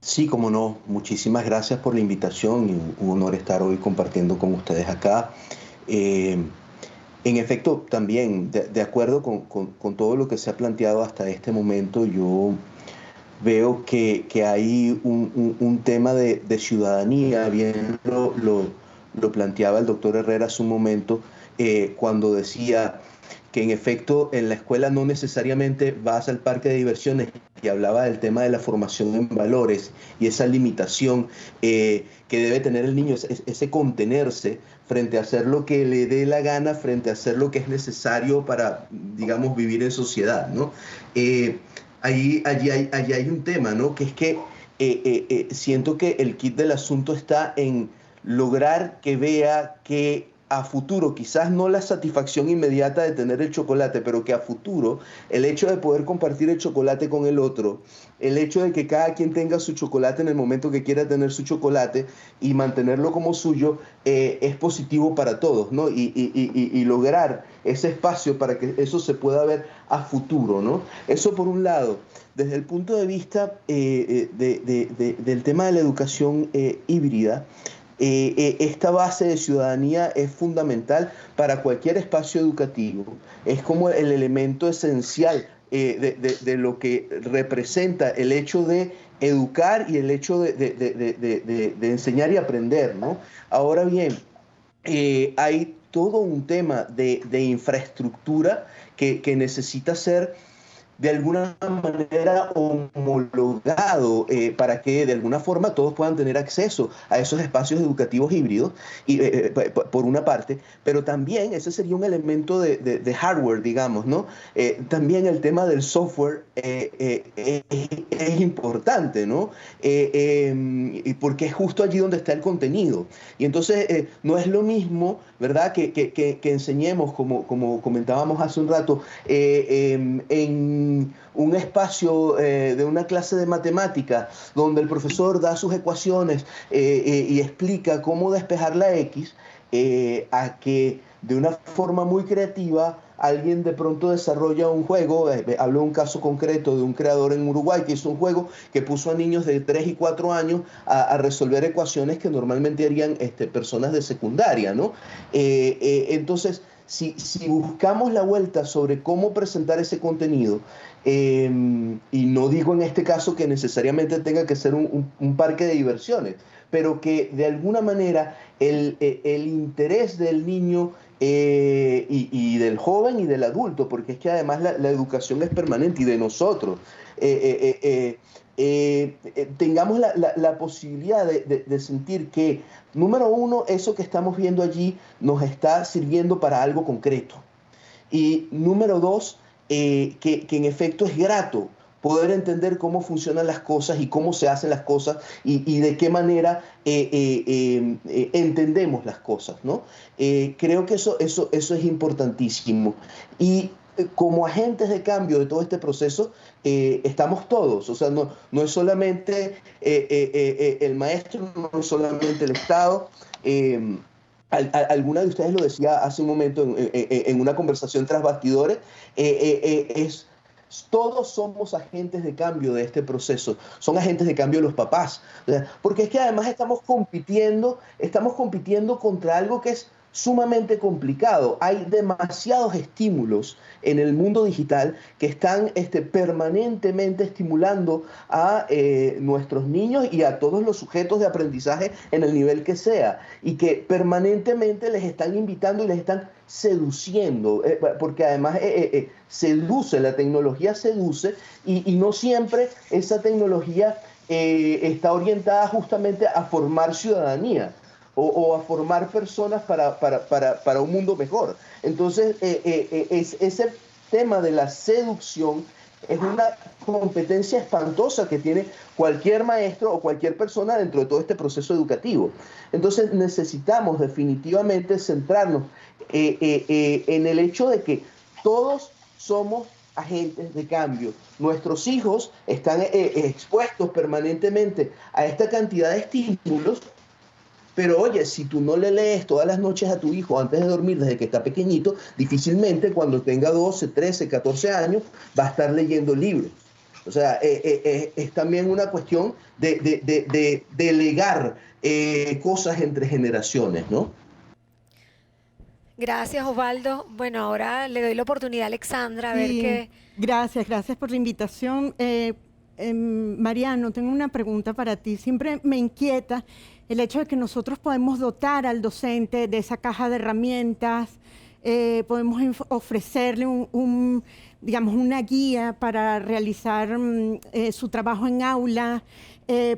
Sí, como no. Muchísimas gracias por la invitación y un honor estar hoy compartiendo con ustedes acá. En efecto, también, de acuerdo con todo lo que se ha planteado hasta este momento, yo veo que hay un tema de ciudadanía, bien lo planteaba el doctor Herrera hace un momento, cuando decía que en efecto en la escuela no necesariamente vas al parque de diversiones, y hablaba del tema de la formación en valores y esa limitación que debe tener el niño, ese contenerse frente a hacer lo que le dé la gana, frente a hacer lo que es necesario para, digamos, vivir en sociedad, ¿no? Allí hay un tema, ¿no? Que es que siento que el kit del asunto está en lograr que vea que a futuro, quizás no la satisfacción inmediata de tener el chocolate, pero que a futuro el hecho de poder compartir el chocolate con el otro, el hecho de que cada quien tenga su chocolate en el momento que quiera tener su chocolate y mantenerlo como suyo, es positivo para todos, ¿no? Y lograr ese espacio para que eso se pueda ver a futuro, ¿no? Eso por un lado. Desde el punto de vista del tema de la educación híbrida, esta base de ciudadanía es fundamental para cualquier espacio educativo. Es como el elemento esencial de lo que representa el hecho de educar y el hecho de enseñar y aprender, ¿no? Ahora bien, hay todo un tema de infraestructura que necesita ser de alguna manera homologado para que de alguna forma todos puedan tener acceso a esos espacios educativos híbridos, y, por una parte, pero también ese sería un elemento de hardware, digamos, ¿no? También el tema del software es importante, ¿no? Porque es justo allí donde está el contenido. Y entonces no es lo mismo, ¿verdad?, que enseñemos, como comentábamos hace un rato, en un espacio de una clase de matemática donde el profesor da sus ecuaciones y explica cómo despejar la X, a que de una forma muy creativa alguien de pronto desarrolla un juego, hablo de un caso concreto de un creador en Uruguay que hizo un juego que puso a niños de 3 y 4 años a resolver ecuaciones que normalmente harían personas de secundaria, ¿no? Entonces, si buscamos la vuelta sobre cómo presentar ese contenido, y no digo en este caso que necesariamente tenga que ser un parque de diversiones, pero que de alguna manera el interés del niño y del joven y del adulto, porque es que además la educación es permanente y de nosotros, tengamos la posibilidad de sentir que, número uno, eso que estamos viendo allí nos está sirviendo para algo concreto. Y número dos, que en efecto es grato poder entender cómo funcionan las cosas y cómo se hacen las cosas y de qué manera entendemos las cosas, ¿no? Creo que eso es importantísimo. Y como agentes de cambio de todo este proceso, estamos todos. O sea, no es solamente el maestro, no es solamente el Estado. Alguna de ustedes lo decía hace un momento en una conversación tras bastidores, todos somos agentes de cambio de este proceso, son agentes de cambio de los papás, porque es que además estamos compitiendo contra algo que es sumamente complicado. Hay demasiados estímulos en el mundo digital que están permanentemente estimulando a nuestros niños y a todos los sujetos de aprendizaje en el nivel que sea, y que permanentemente les están invitando y les están seduciendo, porque además seduce, la tecnología seduce, y no siempre esa tecnología está orientada justamente a formar ciudadanía o a formar personas para un mundo mejor. Entonces, ese tema de la seducción es una competencia espantosa que tiene cualquier maestro o cualquier persona dentro de todo este proceso educativo. Entonces necesitamos definitivamente centrarnos en el hecho de que todos somos agentes de cambio. Nuestros hijos están expuestos permanentemente a esta cantidad de estímulos, pero oye, si tú no le lees todas las noches a tu hijo antes de dormir desde que está pequeñito, difícilmente cuando tenga 12, 13, 14 años va a estar leyendo libros. O sea, es también una cuestión de delegar cosas entre generaciones, ¿no? Gracias, Osvaldo. Bueno, ahora le doy la oportunidad a Alexandra a ver qué... Gracias por la invitación. Mariano, tengo una pregunta para ti. Siempre me inquieta el hecho de que nosotros podemos dotar al docente de esa caja de herramientas, podemos ofrecerle digamos, una guía para realizar su trabajo en aula,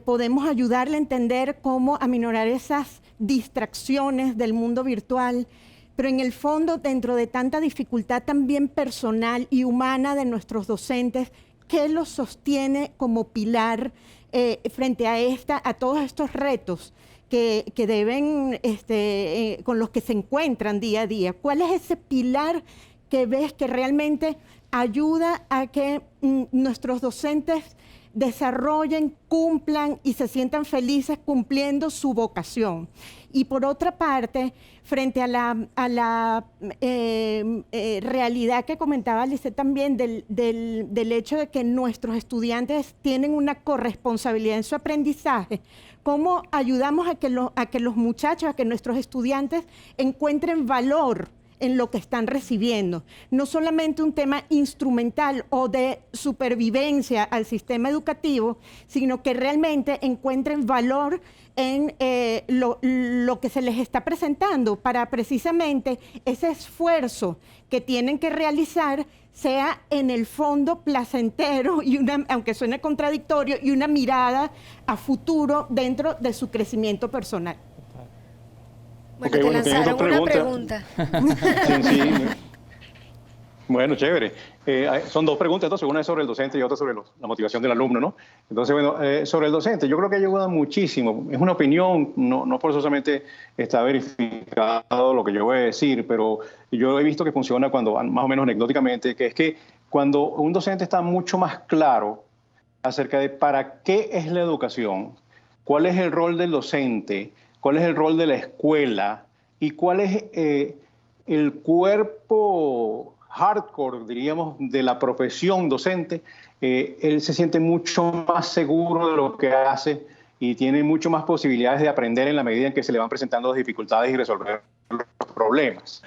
podemos ayudarle a entender cómo aminorar esas distracciones del mundo virtual, pero en el fondo, dentro de tanta dificultad también personal y humana de nuestros docentes, ¿qué los sostiene como pilar frente a todos estos retos que deben, con los que se encuentran día a día? ¿Cuál es ese pilar que ves que realmente ayuda a que nuestros docentes desarrollen, cumplan y se sientan felices cumpliendo su vocación? Y por otra parte, frente a la realidad que comentaba Lisset también del hecho de que nuestros estudiantes tienen una corresponsabilidad en su aprendizaje, ¿cómo ayudamos a que los muchachos, a que nuestros estudiantes encuentren valor en lo que están recibiendo? No solamente un tema instrumental o de supervivencia al sistema educativo, sino que realmente encuentren valor en lo que se les está presentando, para precisamente ese esfuerzo que tienen que realizar sea en el fondo placentero y aunque suene contradictorio, y una mirada a futuro dentro de su crecimiento personal. Bueno, te lanzaron una pregunta. Sí. Bueno, chévere. Son dos preguntas, entonces una es sobre el docente y otra sobre la motivación del alumno, ¿no? Entonces, bueno, sobre el docente, yo creo que ayuda muchísimo. Es una opinión, no forzosamente está verificado lo que yo voy a decir, pero yo he visto que funciona cuando, más o menos anecdóticamente, que es que cuando un docente está mucho más claro acerca de para qué es la educación, cuál es el rol del docente, cuál es el rol de la escuela y cuál es el cuerpo hardcore, diríamos, de la profesión docente, él se siente mucho más seguro de lo que hace y tiene mucho más posibilidades de aprender en la medida en que se le van presentando las dificultades y resolver los problemas.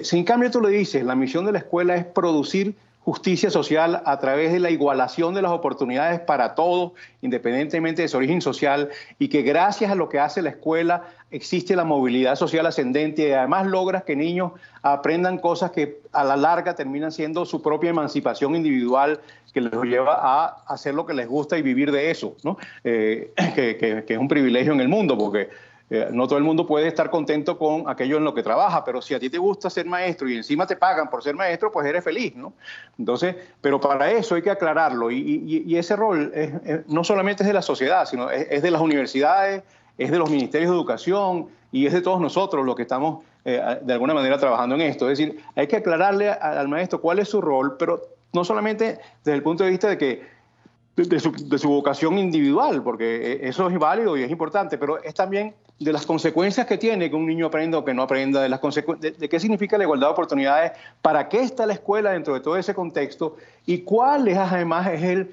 Si en cambio tú le dices, la misión de la escuela es producir justicia social a través de la igualación de las oportunidades para todos, independientemente de su origen social, y que gracias a lo que hace la escuela existe la movilidad social ascendente y además logras que niños aprendan cosas que a la larga terminan siendo su propia emancipación individual, que les lleva a hacer lo que les gusta y vivir de eso, ¿no? Que es un privilegio en el mundo, porque no todo el mundo puede estar contento con aquello en lo que trabaja, pero si a ti te gusta ser maestro y encima te pagan por ser maestro, pues eres feliz, ¿no? Entonces, pero para eso hay que aclararlo y ese rol no solamente es de la sociedad, sino es de las universidades, es de los ministerios de educación y es de todos nosotros los que estamos de alguna manera trabajando en esto. Es decir, hay que aclararle al maestro cuál es su rol, pero no solamente desde el punto de vista de que de su vocación individual, porque eso es válido y es importante, pero es también de las consecuencias que tiene que un niño aprenda o que no aprenda, de qué significa la igualdad de oportunidades, para qué está la escuela dentro de todo ese contexto y cuál es además es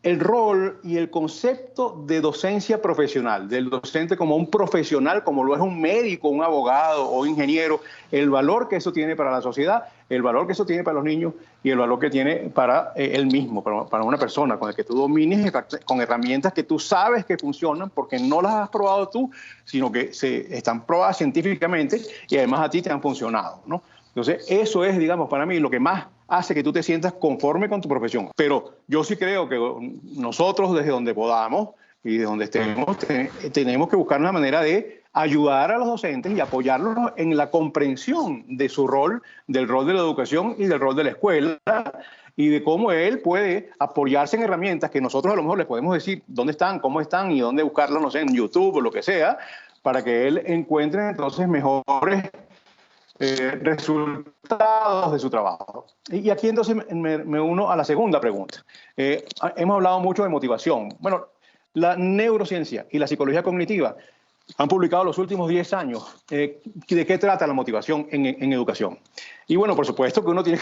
el rol y el concepto de docencia profesional, del docente como un profesional, como lo es un médico, un abogado o ingeniero, el valor que eso tiene para la sociedad, el valor que eso tiene para los niños y el valor que tiene para él mismo, para una persona, con el que tú domines, con herramientas que tú sabes que funcionan porque no las has probado tú, sino que están probadas científicamente y además a ti te han funcionado, ¿no? Entonces, eso es, digamos, para mí lo que más hace que tú te sientas conforme con tu profesión. Pero yo sí creo que nosotros, desde donde podamos y de donde estemos, tenemos que buscar una manera de ayudar a los docentes y apoyarlos en la comprensión de su rol, del rol de la educación y del rol de la escuela, y de cómo él puede apoyarse en herramientas que nosotros a lo mejor les podemos decir dónde están, cómo están y dónde buscarlas, no sé, en YouTube o lo que sea, para que él encuentre entonces mejores resultados de su trabajo. Y aquí entonces me uno a la segunda pregunta. Hemos hablado mucho de motivación. Bueno, la neurociencia y la psicología cognitiva han publicado los últimos 10 años de qué trata la motivación en educación. Y bueno, por supuesto que uno tiene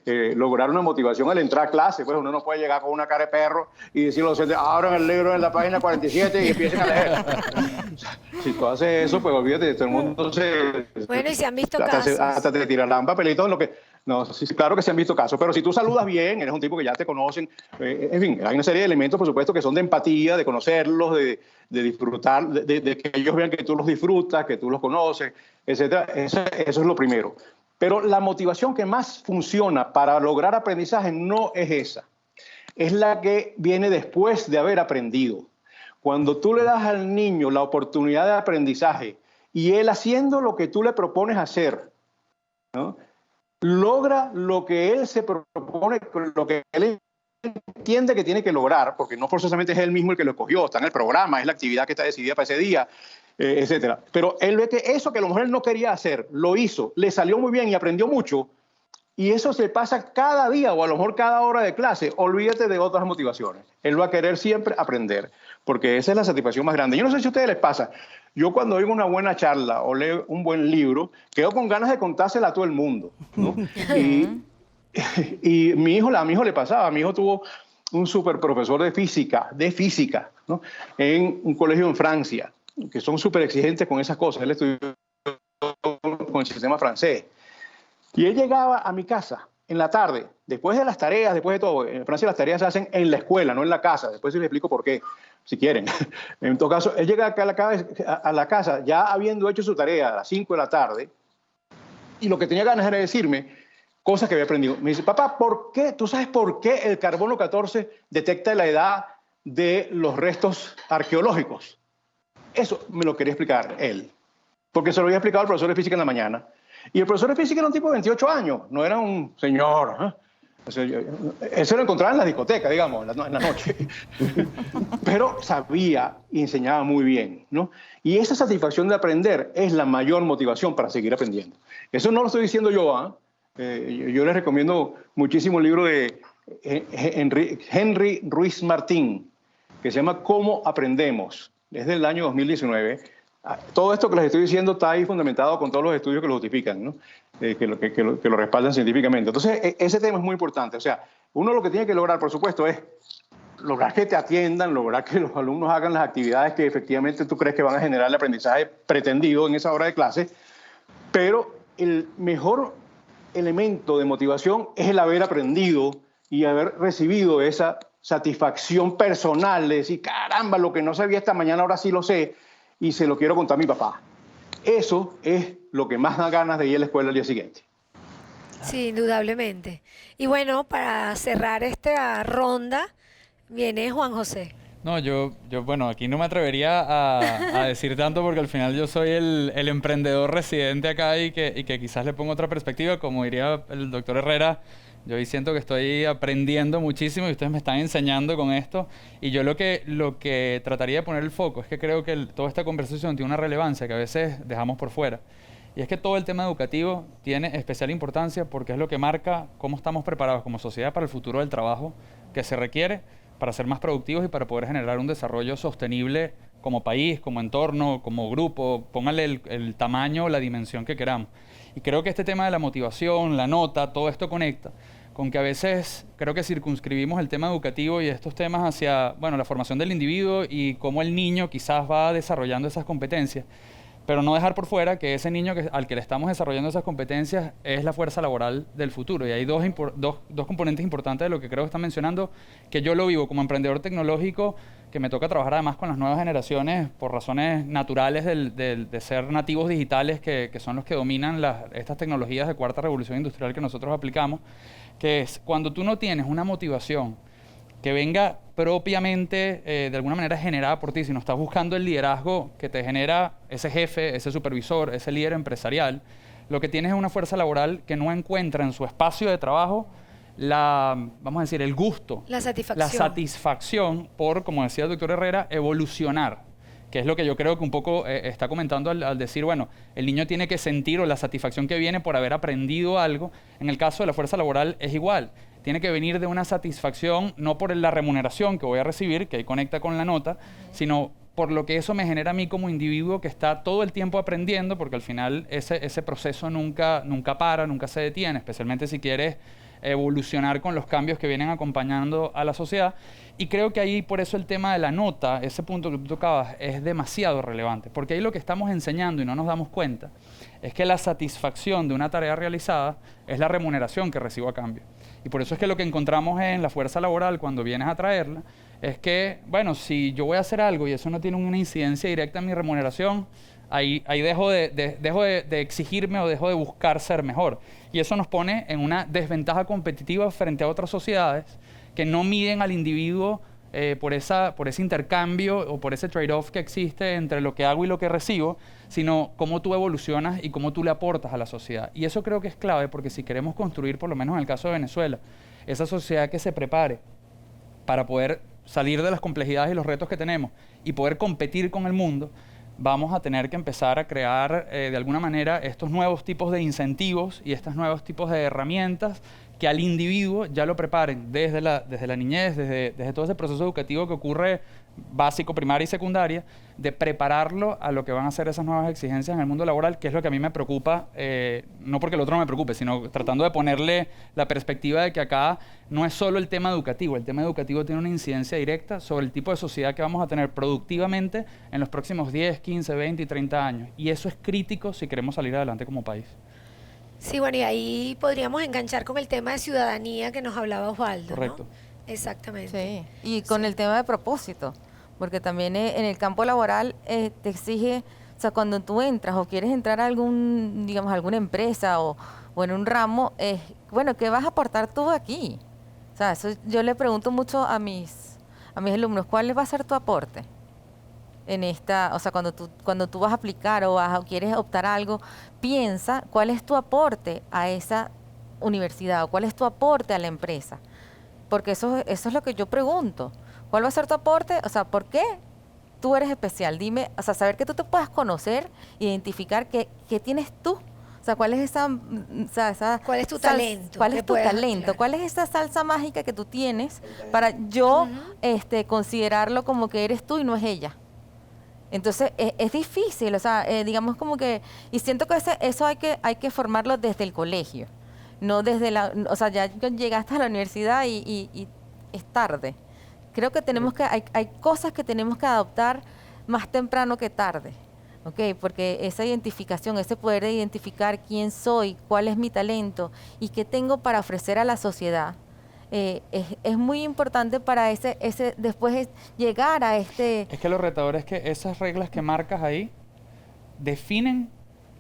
que lograr una motivación al entrar a clase. Pues uno no puede llegar con una cara de perro y decirle a los docentes, abran el libro en la página 47 y empiecen a leer. Si tú haces eso, pues olvídate, todo el mundo se... Bueno, y se han visto casos. Hasta te tirarán un papelito en lo que... No, sí, claro que se han visto casos, pero si tú saludas bien, eres un tipo que ya te conocen, en fin, hay una serie de elementos, por supuesto, que son de empatía, de conocerlos, de disfrutar, de que ellos vean que tú los disfrutas, que tú los conoces, etc. Eso es lo primero. Pero la motivación que más funciona para lograr aprendizaje no es esa. Es la que viene después de haber aprendido. Cuando tú le das al niño la oportunidad de aprendizaje y él haciendo lo que tú le propones hacer, ¿no?, logra lo que él se propone, lo que él entiende que tiene que lograr, porque no forzosamente es él mismo el que lo escogió, está en el programa, es la actividad que está decidida para ese día, etcétera. Pero él ve que eso que a lo mejor él no quería hacer, lo hizo, le salió muy bien y aprendió mucho, y eso se pasa cada día o a lo mejor cada hora de clase. Olvídate de otras motivaciones. Él va a querer siempre aprender, porque esa es la satisfacción más grande. Yo no sé si a ustedes les pasa. Yo cuando oigo una buena charla o leo un buen libro, quedo con ganas de contársela a todo el mundo, ¿no? Y a mi hijo le pasaba. Mi hijo tuvo un súper profesor de física, ¿no?, en un colegio en Francia, que son súper exigentes con esas cosas. Él estudió con el sistema francés. Y él llegaba a mi casa en la tarde, después de las tareas, después de todo. En Francia las tareas se hacen en la escuela, no en la casa. Después les explico por qué, si quieren. En todo caso, él llega acá a la casa ya habiendo hecho su tarea a las 5 de la tarde, y lo que tenía ganas era decirme cosas que había aprendido. Me dice, papá, ¿por qué? ¿Tú sabes por qué el carbono 14 detecta la edad de los restos arqueológicos? Eso me lo quería explicar él, porque se lo había explicado al profesor de física en la mañana. Y el profesor de física era un tipo de 28 años, no era un señor, ¿eh? O sea, eso lo encontraba en la discoteca, digamos, en la noche. Pero sabía y enseñaba muy bien, ¿no? Y esa satisfacción de aprender es la mayor motivación para seguir aprendiendo. Eso no lo estoy diciendo yo, ¿eh? Yo les recomiendo muchísimo el libro de Henry Ruiz Martín, que se llama ¿Cómo aprendemos? Es del año 2019. todo esto que les estoy diciendo está ahí fundamentado con todos los estudios que lo justifican, ¿no? Que lo respaldan científicamente. Entonces, ese tema es muy importante. O sea, uno lo que tiene que lograr, por supuesto, es lograr que te atiendan, lograr que los alumnos hagan las actividades que efectivamente tú crees que van a generar el aprendizaje pretendido en esa hora de clase, pero el mejor elemento de motivación es el haber aprendido y haber recibido esa satisfacción personal de decir, caramba, lo que no sabía esta mañana ahora sí lo sé y se lo quiero contar a mi papá. Eso es lo que más da ganas de ir a la escuela al día siguiente. Sí, indudablemente. Y bueno, para cerrar esta ronda, viene Juan José. No, bueno, aquí no me atrevería a decir tanto porque al final yo soy el emprendedor residente acá y que quizás le pongo otra perspectiva, como diría el doctor Herrera. Yo hoy siento que estoy aprendiendo muchísimo y ustedes me están enseñando con esto. Y yo lo que trataría de poner el foco es que creo que toda esta conversación tiene una relevancia que a veces dejamos por fuera. Y es que todo el tema educativo tiene especial importancia porque es lo que marca cómo estamos preparados como sociedad para el futuro del trabajo que se requiere para ser más productivos y para poder generar un desarrollo sostenible como país, como entorno, como grupo, póngale el tamaño o la dimensión que queramos. Y creo que este tema de la motivación, la nota, todo esto conecta con que a veces creo que circunscribimos el tema educativo y estos temas hacia, bueno, la formación del individuo y cómo el niño quizás va desarrollando esas competencias, pero no dejar por fuera que ese niño al que le estamos desarrollando esas competencias es la fuerza laboral del futuro. Y hay dos componentes importantes de lo que creo que están mencionando, que yo lo vivo como emprendedor tecnológico, que me toca trabajar además con las nuevas generaciones por razones naturales de ser nativos digitales, que son los que dominan estas tecnologías de cuarta revolución industrial que nosotros aplicamos, que es cuando tú no tienes una motivación que venga propiamente, de alguna manera generada por ti, sino estás buscando el liderazgo que te genera ese jefe, ese supervisor, ese líder empresarial, lo que tienes es una fuerza laboral que no encuentra en su espacio de trabajo vamos a decir, el gusto, la satisfacción por, como decía el doctor Herrera, evolucionar, que es lo que yo creo que un poco está comentando al decir, bueno, el niño tiene que sentir o la satisfacción que viene por haber aprendido algo. En el caso de la fuerza laboral es igual. Tiene que venir de una satisfacción, no por la remuneración que voy a recibir, que ahí conecta con la nota, sino por lo que eso me genera a mí como individuo que está todo el tiempo aprendiendo, porque al final ese proceso nunca para, nunca se detiene, especialmente si quieres evolucionar con los cambios que vienen acompañando a la sociedad. Y creo que ahí por eso el tema de la nota, ese punto que tú tocabas, es demasiado relevante, porque ahí lo que estamos enseñando y no nos damos cuenta es que la satisfacción de una tarea realizada es la remuneración que recibo a cambio. Y por eso es que lo que encontramos en la fuerza laboral cuando vienes a traerla es que, bueno, si yo voy a hacer algo y eso no tiene una incidencia directa en mi remuneración, ahí dejo de exigirme o dejo de buscar ser mejor. Y eso nos pone en una desventaja competitiva frente a otras sociedades que no miden al individuo por ese intercambio o por ese trade-off que existe entre lo que hago y lo que recibo, sino cómo tú evolucionas y cómo tú le aportas a la sociedad. Y eso creo que es clave porque si queremos construir, por lo menos en el caso de Venezuela, esa sociedad que se prepare para poder salir de las complejidades y los retos que tenemos y poder competir con el mundo, vamos a tener que empezar a crear de alguna manera estos nuevos tipos de incentivos y estos nuevos tipos de herramientas que al individuo ya lo preparen desde la niñez, desde todo ese proceso educativo que ocurre básico, primaria y secundaria, de prepararlo a lo que van a ser esas nuevas exigencias en el mundo laboral, que es lo que a mí me preocupa, no porque el otro no me preocupe, sino tratando de ponerle la perspectiva de que acá no es solo el tema educativo tiene una incidencia directa sobre el tipo de sociedad que vamos a tener productivamente en los próximos 10, 15, 20 y 30 años. Y eso es crítico si queremos salir adelante como país. Sí, bueno, y ahí podríamos enganchar con el tema de ciudadanía que nos hablaba Osvaldo, Correcto. ¿no? Exactamente. Sí, y con el tema de propósito, porque también en el campo laboral te exige, o sea, cuando tú entras o quieres entrar a alguna empresa o en un ramo, bueno, ¿qué vas a aportar tú aquí? O sea, eso yo le pregunto mucho a mis alumnos, ¿cuál va a ser tu aporte? En esta, o sea, cuando tú vas a aplicar o quieres optar a algo, piensa cuál es tu aporte a esa universidad o cuál es tu aporte a la empresa. Porque eso es lo que yo pregunto. ¿Cuál va a ser tu aporte? O sea, ¿por qué tú eres especial? Dime, o sea, saber que tú te puedas conocer, identificar qué tienes tú. O sea, ¿cuál es ¿Cuál es tu talento? ¿Cuál es tu talento? Claro. ¿Cuál es esa salsa mágica que tú tienes para yo considerarlo como que eres tú y no es ella? Entonces, es difícil, o sea, digamos como que, y siento que eso hay que formarlo desde el colegio, no desde o sea, ya llegaste a la universidad y es tarde. Creo que hay cosas que tenemos que adoptar más temprano que tarde, ¿ok? Porque esa identificación, ese poder de identificar quién soy, cuál es mi talento y qué tengo para ofrecer a la sociedad, es muy importante para después llegar a este... Es que lo retador es que esas reglas que marcas ahí definen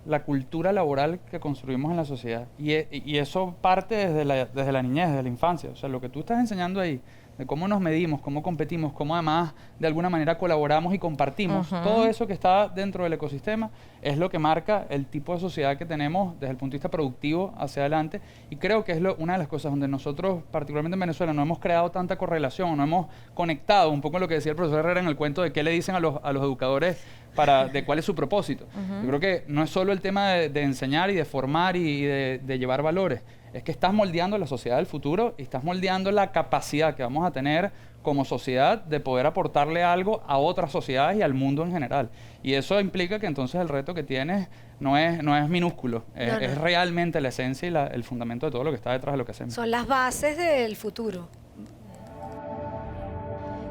la cultura laboral que construimos en la sociedad. Y eso parte desde la niñez, desde la infancia. O sea, lo que tú estás enseñando ahí, de cómo nos medimos, cómo competimos, cómo además de alguna manera colaboramos y compartimos, todo eso que está dentro del ecosistema es lo que marca el tipo de sociedad que tenemos desde el punto de vista productivo hacia adelante, y creo que es una de las cosas donde nosotros, particularmente en Venezuela, no hemos creado tanta correlación, no hemos conectado un poco lo que decía el profesor Herrera en el cuento de qué le dicen a los educadores de cuál es su propósito. Yo creo que no es solo el tema de enseñar y de formar y de llevar valores, es que estás moldeando la sociedad del futuro y estás moldeando la capacidad que vamos a tener como sociedad de poder aportarle algo a otras sociedades y al mundo en general. Y eso implica que entonces el reto que tienes no es minúsculo, es realmente la esencia y el fundamento de todo lo que está detrás de lo que hacemos. Son las bases del futuro.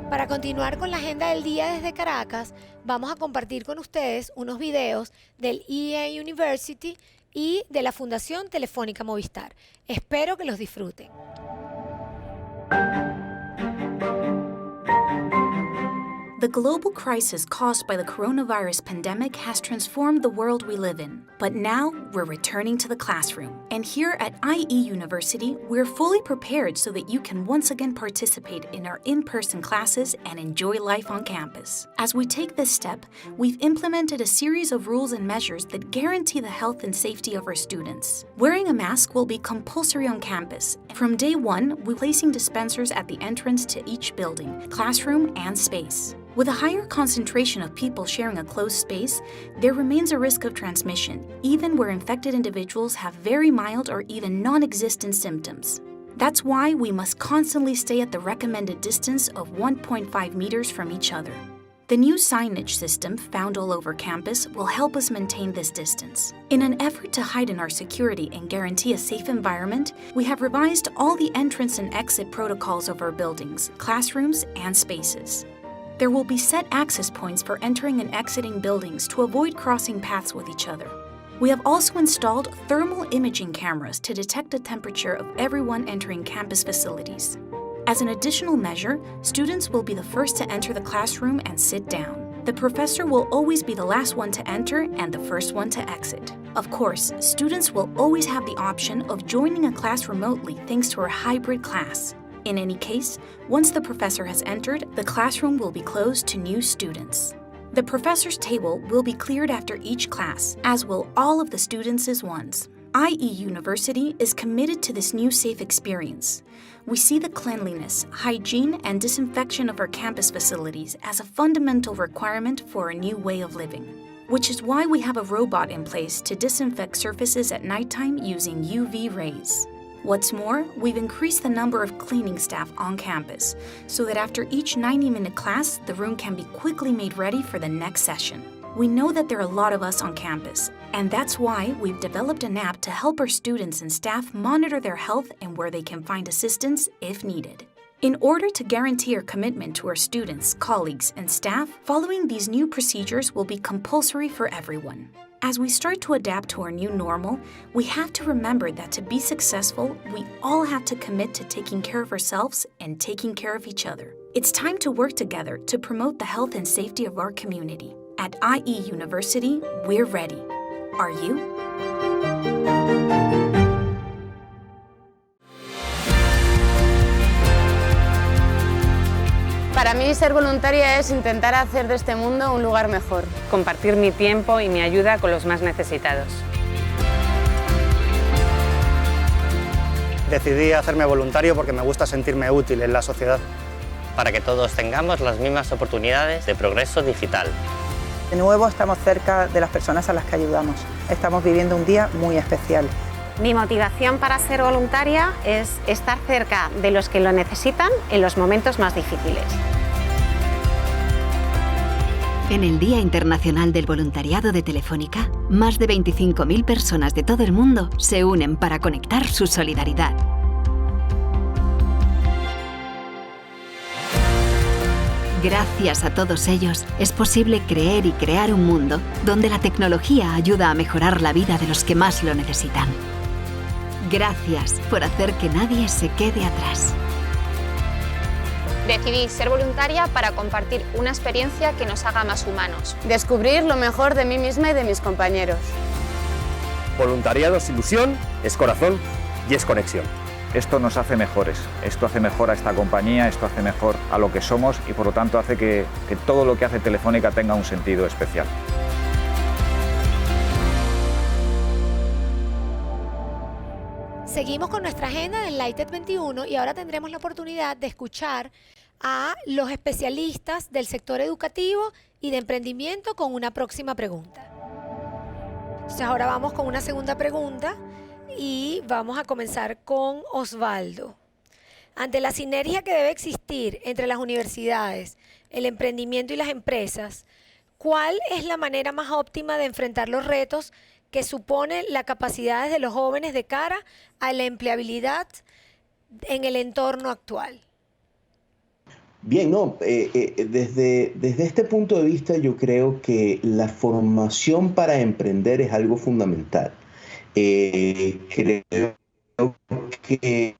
Para continuar con la agenda del día desde Caracas, vamos a compartir con ustedes unos videos del EA University y de la Fundación Telefónica Movistar. Espero que los disfruten. The global crisis caused by the coronavirus pandemic has transformed the world we live in. But now, we're returning to the classroom. And here at IE University, we're fully prepared so that you can once again participate in our in-person classes and enjoy life on campus. As we take this step, we've implemented a series of rules and measures that guarantee the health and safety of our students. Wearing a mask will be compulsory on campus. From day one, we're placing dispensers at the entrance to each building, classroom, and space. With a higher concentration of people sharing a closed space, there remains a risk of transmission, even where infected individuals have very mild or even non-existent symptoms. That's why we must constantly stay at the recommended distance of 1.5 meters from each other. The new signage system found all over campus will help us maintain this distance. In an effort to heighten our security and guarantee a safe environment, we have revised all the entrance and exit protocols of our buildings, classrooms, and spaces. There will be set access points for entering and exiting buildings to avoid crossing paths with each other. We have also installed thermal imaging cameras to detect the temperature of everyone entering campus facilities. As an additional measure, students will be the first to enter the classroom and sit down. The professor will always be the last one to enter and the first one to exit. Of course, students will always have the option of joining a class remotely thanks to our hybrid class. In any case, once the professor has entered, the classroom will be closed to new students. The professor's table will be cleared after each class, as will all of the students' ones. IE University is committed to this new safe experience. We see the cleanliness, hygiene, and disinfection of our campus facilities as a fundamental requirement for a new way of living, which is why we have a robot in place to disinfect surfaces at nighttime using UV rays. What's more, we've increased the number of cleaning staff on campus so that after each 90-minute class, the room can be quickly made ready for the next session. We know that there are a lot of us on campus, and that's why we've developed an app to help our students and staff monitor their health and where they can find assistance if needed. In order to guarantee our commitment to our students, colleagues, and staff, following these new procedures will be compulsory for everyone. As we start to adapt to our new normal, we have to remember that to be successful, we all have to commit to taking care of ourselves and taking care of each other. It's time to work together to promote the health and safety of our community. At IE University, we're ready. Are you? Para mí ser voluntaria es intentar hacer de este mundo un lugar mejor. Compartir mi tiempo y mi ayuda con los más necesitados. Decidí hacerme voluntario porque me gusta sentirme útil en la sociedad. Para que todos tengamos las mismas oportunidades de progreso digital. De nuevo estamos cerca de las personas a las que ayudamos. Estamos viviendo un día muy especial. Mi motivación para ser voluntaria es estar cerca de los que lo necesitan en los momentos más difíciles. En el Día Internacional del Voluntariado de Telefónica, más de 25.000 personas de todo el mundo se unen para conectar su solidaridad. Gracias a todos ellos, es posible creer y crear un mundo donde la tecnología ayuda a mejorar la vida de los que más lo necesitan. Gracias por hacer que nadie se quede atrás. Decidí ser voluntaria para compartir una experiencia que nos haga más humanos. Descubrir lo mejor de mí misma y de mis compañeros. Voluntariado es ilusión, es corazón y es conexión. Esto nos hace mejores, esto hace mejor a esta compañía, esto hace mejor a lo que somos y por lo tanto hace que todo lo que hace Telefónica tenga un sentido especial. Seguimos con nuestra agenda del Lighted 21 y ahora tendremos la oportunidad de escuchar a los especialistas del sector educativo y de emprendimiento con una próxima pregunta. Entonces ahora vamos con una segunda pregunta y vamos a comenzar con Osvaldo. Ante la sinergia que debe existir entre las universidades, el emprendimiento y las empresas, ¿cuál es la manera más óptima de enfrentar los retos que supone las capacidades de los jóvenes de cara a la empleabilidad en el entorno actual? Bien, no, desde este punto de vista yo creo que la formación para emprender es algo fundamental. Creo que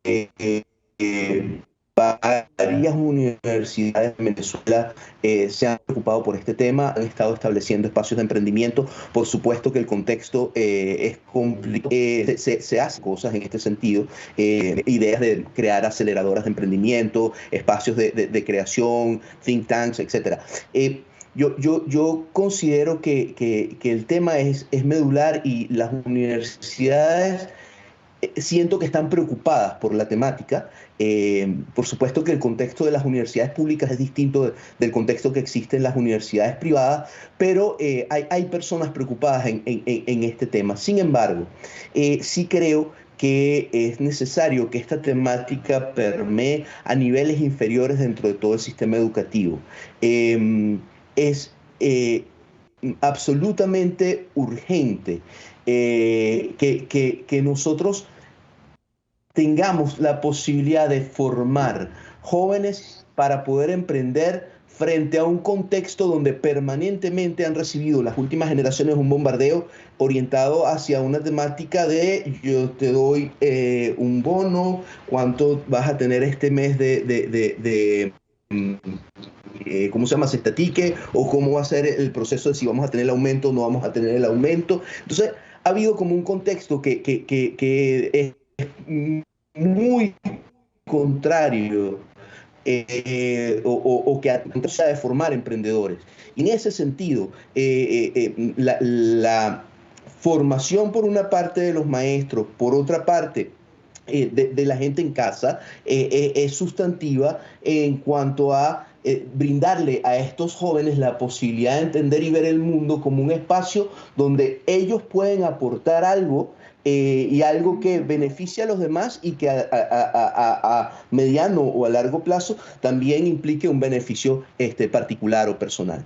varias universidades en Venezuela se han preocupado por este tema, han estado estableciendo espacios de emprendimiento. Por supuesto que el contexto es complicado, se hacen cosas en este sentido, ideas de crear aceleradoras de emprendimiento, espacios de creación, think tanks, etc. Yo considero que el tema es medular y las universidades siento que están preocupadas por la temática. Por supuesto que el contexto de las universidades públicas es distinto del contexto que existe en las universidades privadas, pero hay personas preocupadas en este tema. Sin embargo, sí creo que es necesario que esta temática permee a niveles inferiores dentro de todo el sistema educativo. Es absolutamente urgente que nosotros tengamos la posibilidad de formar jóvenes para poder emprender frente a un contexto donde permanentemente han recibido las últimas generaciones un bombardeo orientado hacia una temática de yo te doy un bono, cuánto vas a tener este mes ¿cómo se llama? Cestatique, o cómo va a ser el proceso de si vamos a tener el aumento o no vamos a tener el aumento. Entonces, ha habido como un contexto que es muy contrario o que trata de formar emprendedores. Y en ese sentido, la formación por una parte de los maestros, por otra parte de la gente en casa, es sustantiva en cuanto a brindarle a estos jóvenes la posibilidad de entender y ver el mundo como un espacio donde ellos pueden aportar algo y algo que beneficie a los demás y que a mediano o a largo plazo también implique un beneficio particular o personal.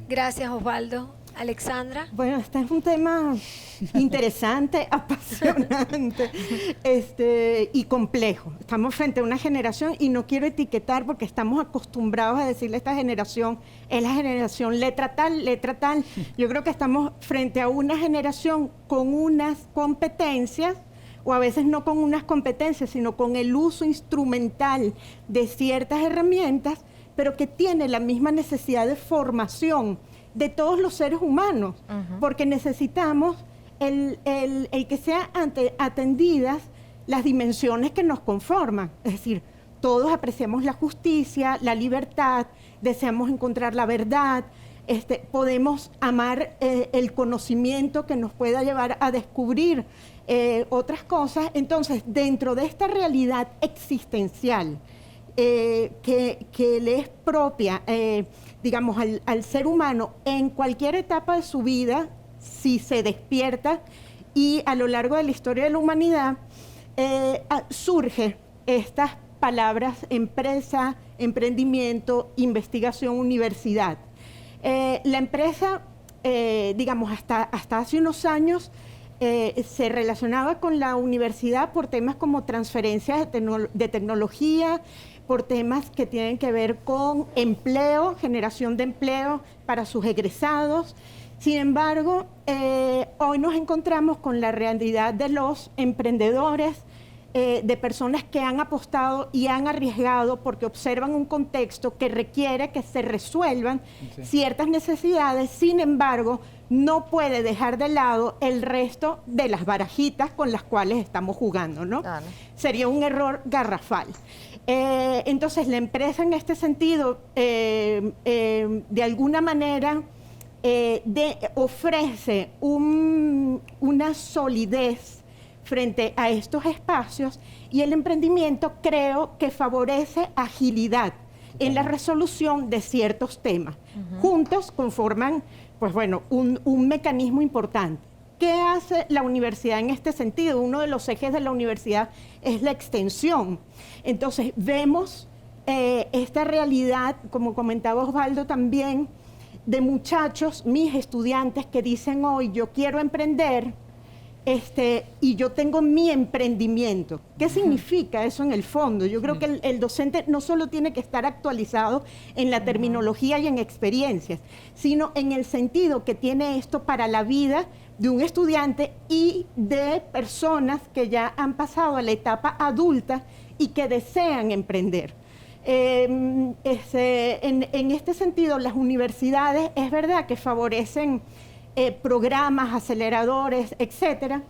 Gracias, Osvaldo. Alexandra. Bueno, este es un tema interesante, apasionante y complejo. Estamos frente a una generación, y no quiero etiquetar porque estamos acostumbrados a decirle a esta generación, es la generación letra tal, letra tal. Yo creo que estamos frente a una generación con unas competencias, o a veces no con unas competencias, sino con el uso instrumental de ciertas herramientas, pero que tiene la misma necesidad de formación de todos los seres humanos, porque necesitamos el que sean atendidas las dimensiones que nos conforman. Es decir, todos apreciamos la justicia, la libertad, deseamos encontrar la verdad, podemos amar el conocimiento que nos pueda llevar a descubrir otras cosas. Entonces, dentro de esta realidad existencial que le es propia, digamos, al ser humano en cualquier etapa de su vida, si se despierta, y a lo largo de la historia de la humanidad, surge estas palabras: empresa, emprendimiento, investigación, universidad. La empresa, digamos, hasta hace unos años se relacionaba con la universidad por temas como transferencias de tecnología, por temas que tienen que ver con empleo, generación de empleo para sus egresados. Sin embargo, hoy nos encontramos con la realidad de los emprendedores, de personas que han apostado y han arriesgado porque observan un contexto que requiere que se resuelvan ciertas necesidades. Sin embargo, no puede dejar de lado el resto de las barajitas con las cuales estamos jugando, ¿no? Sería un error garrafal. Entonces, la empresa en este sentido, de alguna manera, ofrece una solidez frente a estos espacios, y el emprendimiento creo que favorece agilidad en la resolución de ciertos temas. Juntos conforman, pues bueno, un mecanismo importante. ¿Qué hace la universidad en este sentido? Uno de los ejes de la universidad es la extensión. Entonces vemos esta realidad, como comentaba Osvaldo también, de muchachos, mis estudiantes, que dicen hoy, yo quiero emprender, y yo tengo mi emprendimiento. ¿Qué significa eso en el fondo? Yo creo que el docente no solo tiene que estar actualizado en la terminología y en experiencias, sino en el sentido que tiene esto para la vida de un estudiante y de personas que ya han pasado a la etapa adulta y que desean emprender. En este sentido, las universidades es verdad que favorecen programas, aceleradores, etcétera.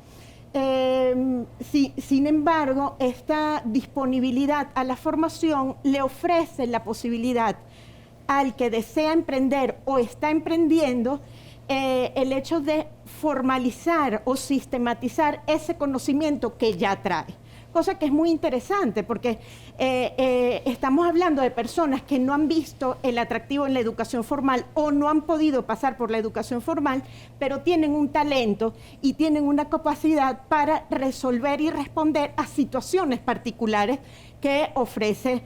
Sin embargo, esta disponibilidad a la formación le ofrece la posibilidad al que desea emprender o está emprendiendo el hecho de formalizar o sistematizar ese conocimiento que ya trae. Cosa que es muy interesante porque estamos hablando de personas que no han visto el atractivo en la educación formal o no han podido pasar por la educación formal, pero tienen un talento y tienen una capacidad para resolver y responder a situaciones particulares que ofrece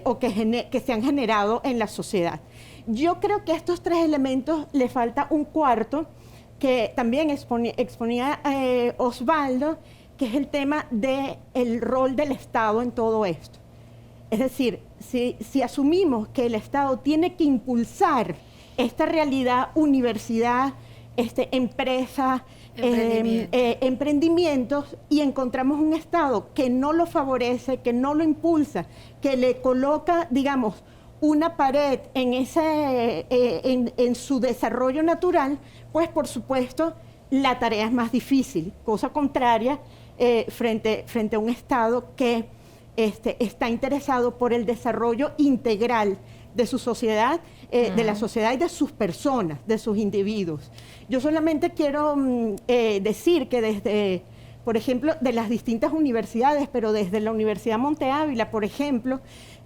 o que se han generado en la sociedad. Yo creo que a estos tres elementos le falta un cuarto que también exponía Osvaldo, que es el tema del rol del Estado en todo esto. Es decir, si asumimos que el Estado tiene que impulsar esta realidad, universidad, empresa, emprendimientos, y encontramos un Estado que no lo favorece, que no lo impulsa, que le coloca, digamos, una pared en su desarrollo natural, pues por supuesto la tarea es más difícil, cosa contraria frente a un Estado que está interesado por el desarrollo integral de su sociedad, de la sociedad y de sus personas, de sus individuos. Yo solamente quiero decir que desde, por ejemplo, de las distintas universidades, pero desde la Universidad Monte Ávila, por ejemplo,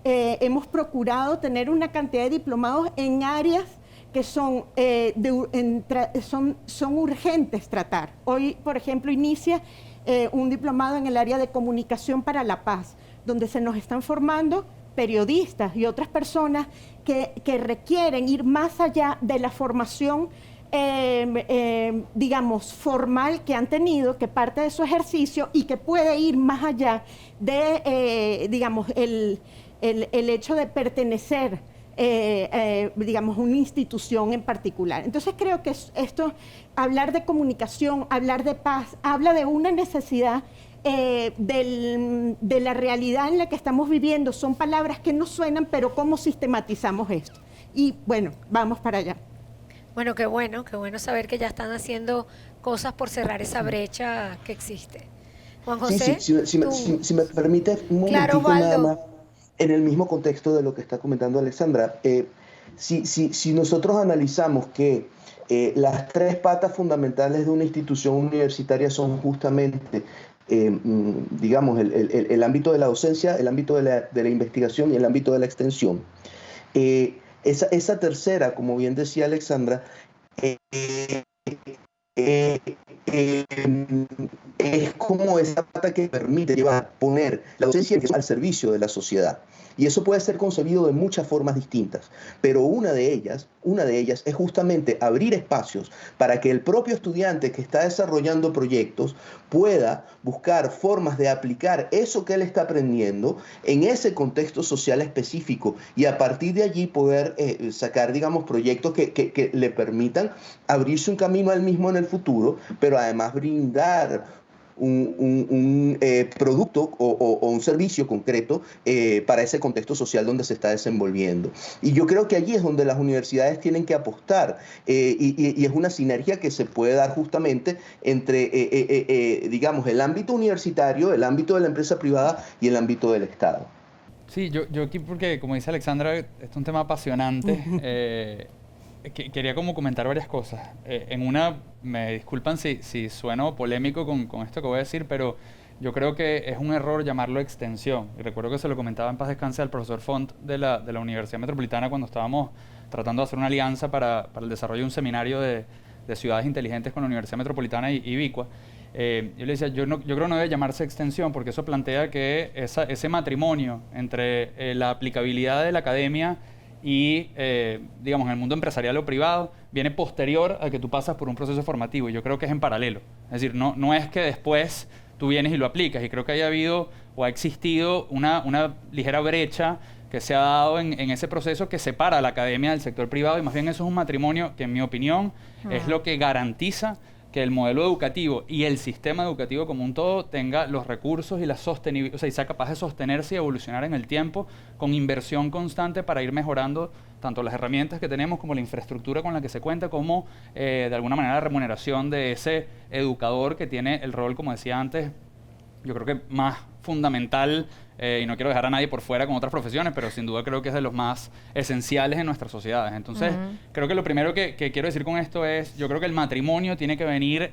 hemos procurado tener una cantidad de diplomados en áreas que son urgentes tratar. Hoy, por ejemplo, inicia un diplomado en el área de comunicación para la paz, donde se nos están formando periodistas y otras personas que requieren ir más allá de la formación, digamos, formal que han tenido, que parte de su ejercicio y que puede ir más allá de, digamos, el hecho de pertenecer, digamos, una institución en particular. Entonces creo que esto, hablar de comunicación, hablar de paz, habla de una necesidad de la realidad en la que estamos viviendo. Son palabras que no suenan, pero ¿cómo sistematizamos esto? Y bueno, vamos para allá. Bueno, qué bueno saber que ya están haciendo cosas por cerrar esa brecha que existe. Juan José. Si me permite un momentito, nada más, en el mismo contexto de lo que está comentando Alexandra, si nosotros analizamos que las tres patas fundamentales de una institución universitaria son justamente, digamos, el ámbito de la docencia, el ámbito de la investigación y el ámbito de la extensión, esa tercera, como bien decía es como esa pata que permite poner la docencia al servicio de la sociedad. Y eso puede ser concebido de muchas formas distintas, pero una de ellas es justamente abrir espacios para que el propio estudiante que está desarrollando proyectos pueda buscar formas de aplicar eso que él está aprendiendo en ese contexto social específico y a partir de allí poder sacar, digamos, proyectos que le permitan abrirse un camino a él mismo en el futuro, pero además brindar un producto o un servicio concreto para ese contexto social donde se está desenvolviendo. Y yo creo que allí es donde las universidades tienen que apostar y es una sinergia que se puede dar justamente entre, digamos, el ámbito universitario, el ámbito de la empresa privada y el ámbito del Estado. Sí, yo aquí porque, como dice Alexandra, es un tema apasionante. Quería como comentar varias cosas. En una, me disculpan si sueno polémico con esto que voy a decir, pero yo creo que es un error llamarlo extensión. Y recuerdo que se lo comentaba en paz descanse al profesor Font de la Universidad Metropolitana cuando estábamos tratando de hacer una alianza para el desarrollo de un seminario de ciudades inteligentes con la Universidad Metropolitana y Vicua. Yo le decía, yo creo que no debe llamarse extensión porque eso plantea que ese matrimonio entre la aplicabilidad de la academia y, digamos, en el mundo empresarial o privado, viene posterior a que tú pasas por un proceso formativo. Y yo creo que es en paralelo. Es decir, no es que después tú vienes y lo aplicas. Y creo que haya habido o ha existido una ligera brecha que se ha dado en ese proceso que separa a la academia del sector privado. Y más bien eso es un matrimonio que, en mi opinión, es lo que garantiza que el modelo educativo y el sistema educativo como un todo tenga los recursos y la sostenibilidad, o sea, y sea capaz de sostenerse y evolucionar en el tiempo con inversión constante para ir mejorando tanto las herramientas que tenemos como la infraestructura con la que se cuenta, como de alguna manera la remuneración de ese educador que tiene el rol, como decía antes, yo creo que más fundamental, y no quiero dejar a nadie por fuera con otras profesiones, pero sin duda creo que es de los más esenciales en nuestras sociedades. Entonces, creo que lo primero que quiero decir con esto es, yo creo que el matrimonio tiene que venir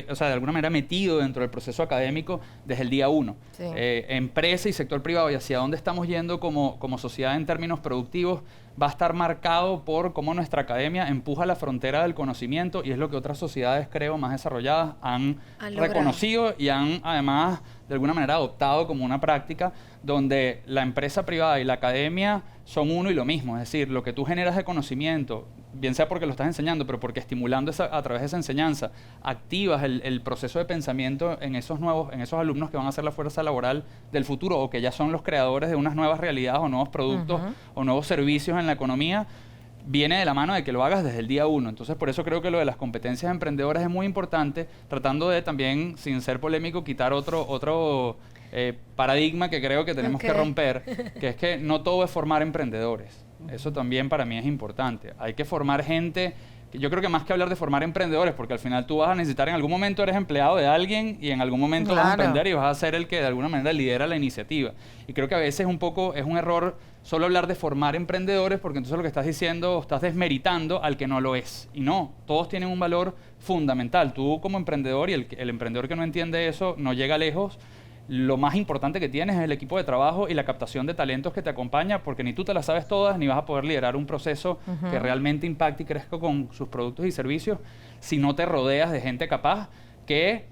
o sea, de alguna manera metido dentro del proceso académico desde el día uno. Sí. Empresa y sector privado y hacia dónde estamos yendo como sociedad en términos productivos va a estar marcado por cómo nuestra academia empuja la frontera del conocimiento y es lo que otras sociedades, creo, más desarrolladas han reconocido y han además de alguna manera adoptado como una práctica donde la empresa privada y la academia son uno y lo mismo. Es decir, lo que tú generas de conocimiento, bien sea porque lo estás enseñando, pero porque estimulando a través de esa enseñanza, activas el proceso de pensamiento en esos alumnos que van a ser la fuerza laboral del futuro o que ya son los creadores de unas nuevas realidades o nuevos productos o nuevos servicios en la economía, viene de la mano de que lo hagas desde el día uno. Entonces, por eso creo que lo de las competencias emprendedoras es muy importante, tratando de también, sin ser polémico, quitar otro paradigma que creo que tenemos que romper, que es que no todo es formar emprendedores. Eso también para mí es importante. Hay que formar gente, que yo creo que más que hablar de formar emprendedores, porque al final tú vas a necesitar, en algún momento eres empleado de alguien y en algún momento vas a emprender y vas a ser el que de alguna manera lidera la iniciativa. Y creo que a veces es un error solo hablar de formar emprendedores, porque entonces lo que estás diciendo, estás desmeritando al que no lo es. Y no, todos tienen un valor fundamental. Tú como emprendedor y el emprendedor que no entiende eso no llega lejos. Lo más importante que tienes es el equipo de trabajo y la captación de talentos que te acompaña, porque ni tú te las sabes todas, ni vas a poder liderar un proceso que realmente impacte y crezca con sus productos y servicios si no te rodeas de gente capaz que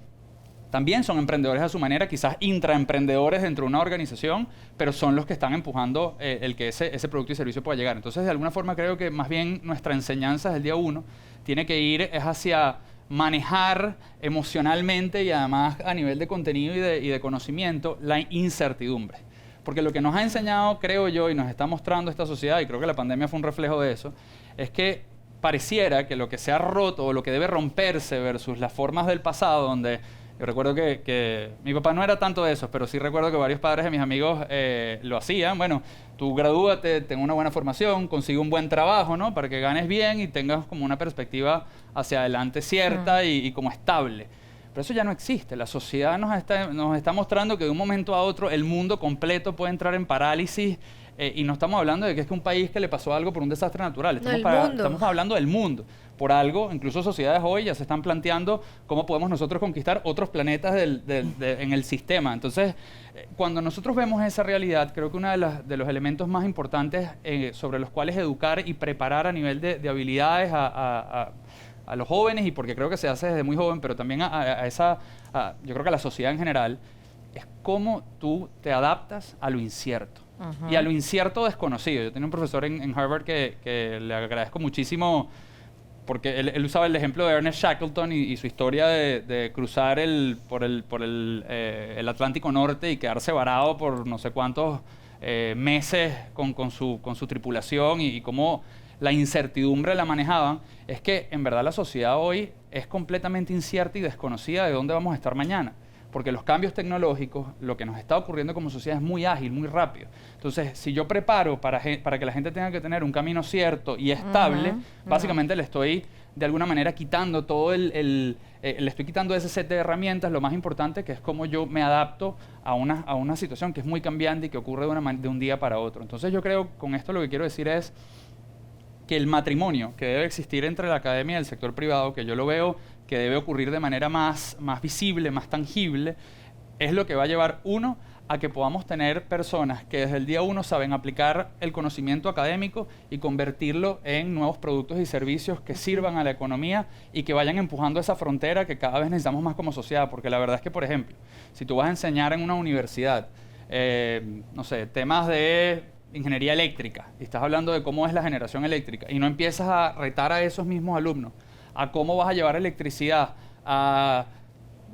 también son emprendedores a su manera, quizás intraemprendedores dentro de una organización, pero son los que están empujando el que ese producto y servicio pueda llegar. Entonces, de alguna forma, creo que más bien nuestra enseñanza desde el día uno tiene que ir hacia manejar emocionalmente y además a nivel de contenido y de conocimiento la incertidumbre. Porque lo que nos ha enseñado, creo yo, y nos está mostrando esta sociedad, y creo que la pandemia fue un reflejo de eso, es que pareciera que lo que se ha roto o lo que debe romperse versus las formas del pasado, donde yo recuerdo que mi papá no era tanto de eso, pero sí recuerdo que varios padres de mis amigos lo hacían. Bueno, tú gradúate, ten una buena formación, consigue un buen trabajo, ¿no? Para que ganes bien y tengas como una perspectiva hacia adelante cierta y como estable. Pero eso ya no existe. La sociedad nos está mostrando que de un momento a otro el mundo completo puede entrar en parálisis. Y no estamos hablando de que es que un país que le pasó algo por un desastre natural. Estamos hablando del mundo. Por algo, incluso sociedades hoy ya se están planteando cómo podemos nosotros conquistar otros planetas en el sistema. Entonces, cuando nosotros vemos esa realidad, creo que uno de los elementos más importantes sobre los cuales educar y preparar a nivel de habilidades a los jóvenes y porque creo que se hace desde muy joven, pero también yo creo que a la sociedad en general, es cómo tú te adaptas a lo incierto. Y a lo incierto desconocido. Yo tenía un profesor en Harvard que le agradezco muchísimo porque él usaba el ejemplo de Ernest Shackleton y su historia de cruzar por el Atlántico Norte y quedarse varado por no sé cuántos meses con su tripulación y cómo la incertidumbre la manejaban. Es que en verdad la sociedad hoy es completamente incierta y desconocida de dónde vamos a estar mañana. Porque los cambios tecnológicos, lo que nos está ocurriendo como sociedad es muy ágil, muy rápido. Entonces, si yo preparo para que la gente tenga que tener un camino cierto y estable, básicamente le estoy de alguna manera quitando todo le estoy quitando ese set de herramientas, lo más importante que es cómo yo me adapto a una situación que es muy cambiante y que ocurre de un día para otro. Entonces yo creo, con esto lo que quiero decir es que el matrimonio que debe existir entre la academia y el sector privado, que yo lo veo que debe ocurrir de manera más visible, más tangible, es lo que va a llevar a que podamos tener personas que desde el día 1 saben aplicar el conocimiento académico y convertirlo en nuevos productos y servicios que sirvan a la economía y que vayan empujando esa frontera que cada vez necesitamos más como sociedad. Porque la verdad es que, por ejemplo, si tú vas a enseñar en una universidad, no sé, temas de ingeniería eléctrica, y estás hablando de cómo es la generación eléctrica, y no empiezas a retar a esos mismos alumnos a cómo vas a llevar electricidad a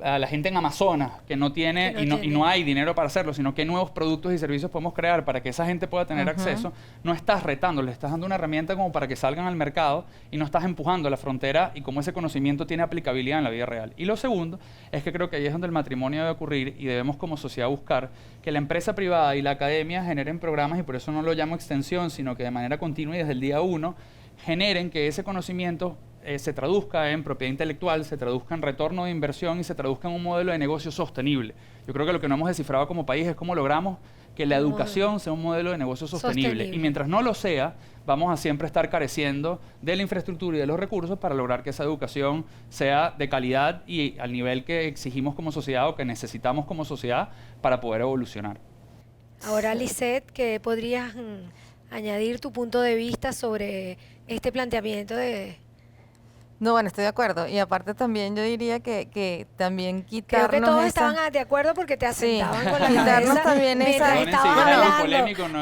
la gente en Amazonas que no tiene, y no hay dinero para hacerlo, sino qué nuevos productos y servicios podemos crear para que esa gente pueda tener acceso, no estás retando, le estás dando una herramienta como para que salgan al mercado y no estás empujando la frontera y cómo ese conocimiento tiene aplicabilidad en la vida real. Y lo segundo es que creo que ahí es donde el matrimonio debe ocurrir y debemos como sociedad buscar que la empresa privada y la academia generen programas, y por eso no lo llamo extensión, sino que de manera continua y desde el día 1 generen que ese conocimiento se traduzca en propiedad intelectual, se traduzca en retorno de inversión y se traduzca en un modelo de negocio sostenible. Yo creo que lo que no hemos descifrado como país es cómo logramos que la educación sea un modelo de negocio sostenible. Y mientras no lo sea, vamos a siempre estar careciendo de la infraestructura y de los recursos para lograr que esa educación sea de calidad y al nivel que exigimos como sociedad o que necesitamos como sociedad para poder evolucionar. Ahora, Lisette, ¿qué podrías añadir tu punto de vista sobre este planteamiento de...? No, bueno, estoy de acuerdo. Y aparte también yo diría que también quitarnos Creo que todos estaban de acuerdo porque te asentaban con la quitarnos cabeza también mientras estabas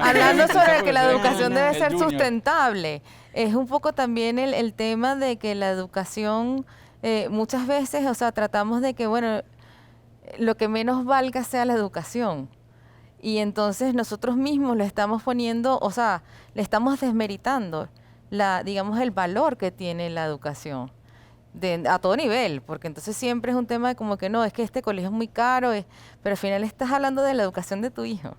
hablando sobre que la educación debe ser sustentable. Es un poco también el tema de que la educación muchas veces, o sea, tratamos de que, bueno, lo que menos valga sea la educación. Y entonces nosotros mismos le estamos poniendo, o sea, le estamos desmeritando digamos, el valor que tiene la educación a todo nivel, porque entonces siempre es un tema de como que no, es que este colegio es muy caro, pero al final estás hablando de la educación de tu hijo,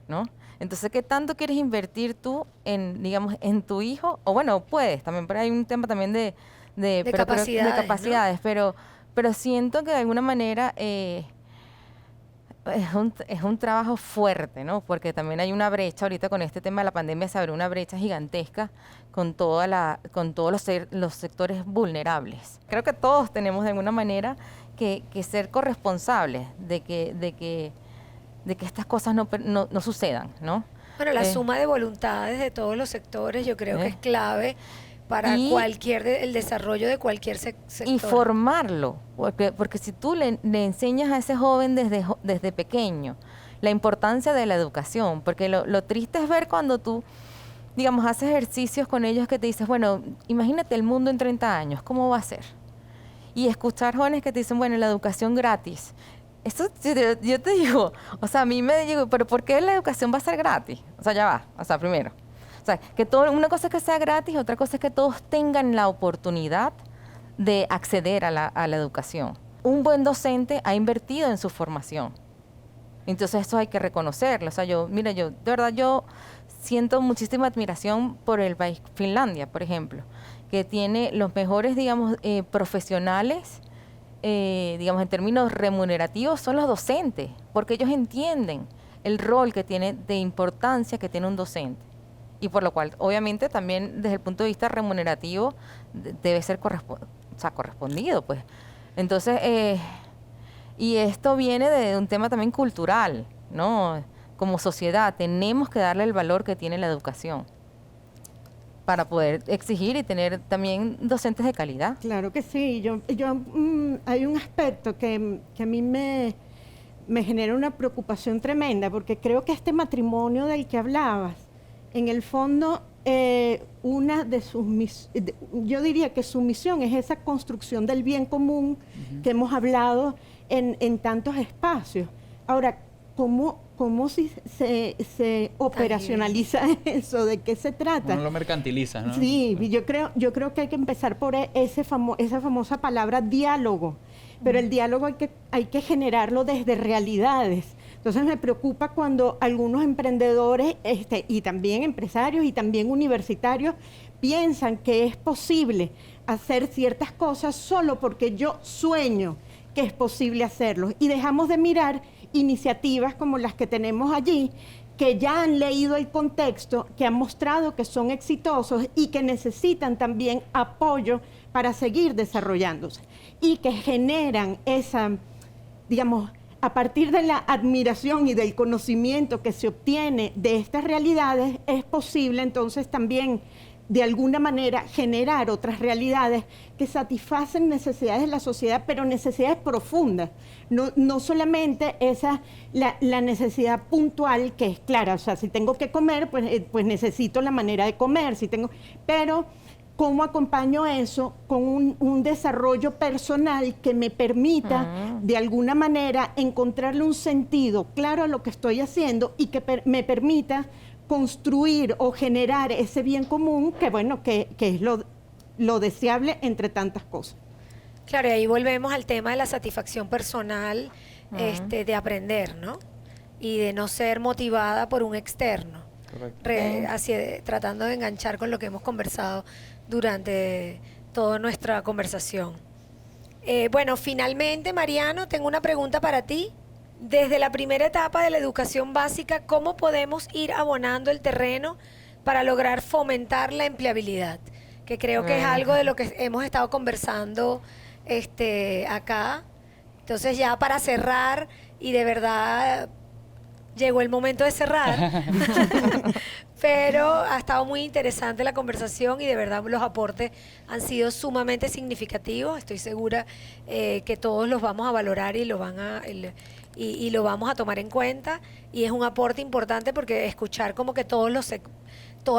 ¿no? Entonces, ¿qué tanto quieres invertir tú digamos, en tu hijo? O bueno, puedes también, pero hay un tema también de capacidades, ¿no? pero siento que de alguna manera es un trabajo fuerte, ¿no? Porque también hay una brecha, ahorita con este tema de la pandemia se abrió una brecha gigantesca con todos los sectores vulnerables. Creo que todos tenemos de alguna manera que ser corresponsables de que estas cosas no sucedan, ¿no? Bueno, la suma de voluntades de todos los sectores yo creo que es clave para el desarrollo de cualquier sector. Y formarlo, porque si tú le enseñas a ese joven desde pequeño la importancia de la educación, porque lo triste es ver cuando tú, digamos, haces ejercicios con ellos que te dices, bueno, imagínate el mundo en 30 años, ¿cómo va a ser? Y escuchar jóvenes que te dicen, bueno, la educación gratis. Esto, yo te digo, o sea, a mí me digo, pero ¿por qué la educación va a ser gratis? O sea, ya va, o sea, primero. O sea, una cosa es que sea gratis, otra cosa es que todos tengan la oportunidad de acceder a la educación. Un buen docente ha invertido en su formación. Entonces eso hay que reconocerlo. O sea, de verdad, yo siento muchísima admiración por el país Finlandia, por ejemplo, que tiene los mejores, digamos, profesionales, digamos, en términos remunerativos, son los docentes, porque ellos entienden el rol que tiene de importancia que tiene un docente. Y por lo cual, obviamente, también desde el punto de vista remunerativo debe ser correspondido, pues. Entonces, y esto viene de un tema también cultural, ¿no? Como sociedad tenemos que darle el valor que tiene la educación. para poder exigir y tener también docentes de calidad. Claro que sí. Hay un aspecto que a mí me genera una preocupación tremenda, porque creo que este matrimonio del que hablabas, en el fondo, una de sus yo diría que su misión es esa construcción del bien común que hemos hablado en tantos espacios. Ahora, ¿cómo se operacionaliza eso? ¿De qué se trata? No lo mercantiliza, ¿no? Sí, yo creo que hay que empezar por esa famosa palabra diálogo, pero el diálogo hay que generarlo desde realidades. Entonces me preocupa cuando algunos emprendedores y también empresarios y también universitarios piensan que es posible hacer ciertas cosas solo porque yo sueño que es posible hacerlo, y dejamos de mirar iniciativas como las que tenemos allí, que ya han leído el contexto, que han mostrado que son exitosos y que necesitan también apoyo para seguir desarrollándose, y que generan esa, digamos, a partir de la admiración y del conocimiento que se obtiene de estas realidades, es posible entonces también de alguna manera generar otras realidades que satisfacen necesidades de la sociedad, pero necesidades profundas. No solamente la necesidad puntual, que es clara, o sea, si tengo que comer, pues necesito la manera de comer, pero ¿cómo acompaño eso con un desarrollo personal que me permita, de alguna manera, encontrarle un sentido claro a lo que estoy haciendo y que me permita construir o generar ese bien común que es lo deseable entre tantas cosas? Claro, y ahí volvemos al tema de la satisfacción personal, de aprender, ¿no? Y de no ser motivada por un externo. Tratando de enganchar con lo que hemos conversado durante toda nuestra conversación. Bueno, finalmente, Mariano, tengo una pregunta para ti. Desde la primera etapa de la educación básica, ¿cómo podemos ir abonando el terreno para lograr fomentar la empleabilidad? Que creo que es algo de lo que hemos estado conversando acá. Entonces, ya para cerrar, y de verdad llegó el momento de cerrar, pero ha estado muy interesante la conversación y de verdad los aportes han sido sumamente significativos. Estoy segura que todos los vamos a valorar y lo vamos a tomar en cuenta, y es un aporte importante porque escuchar como que todas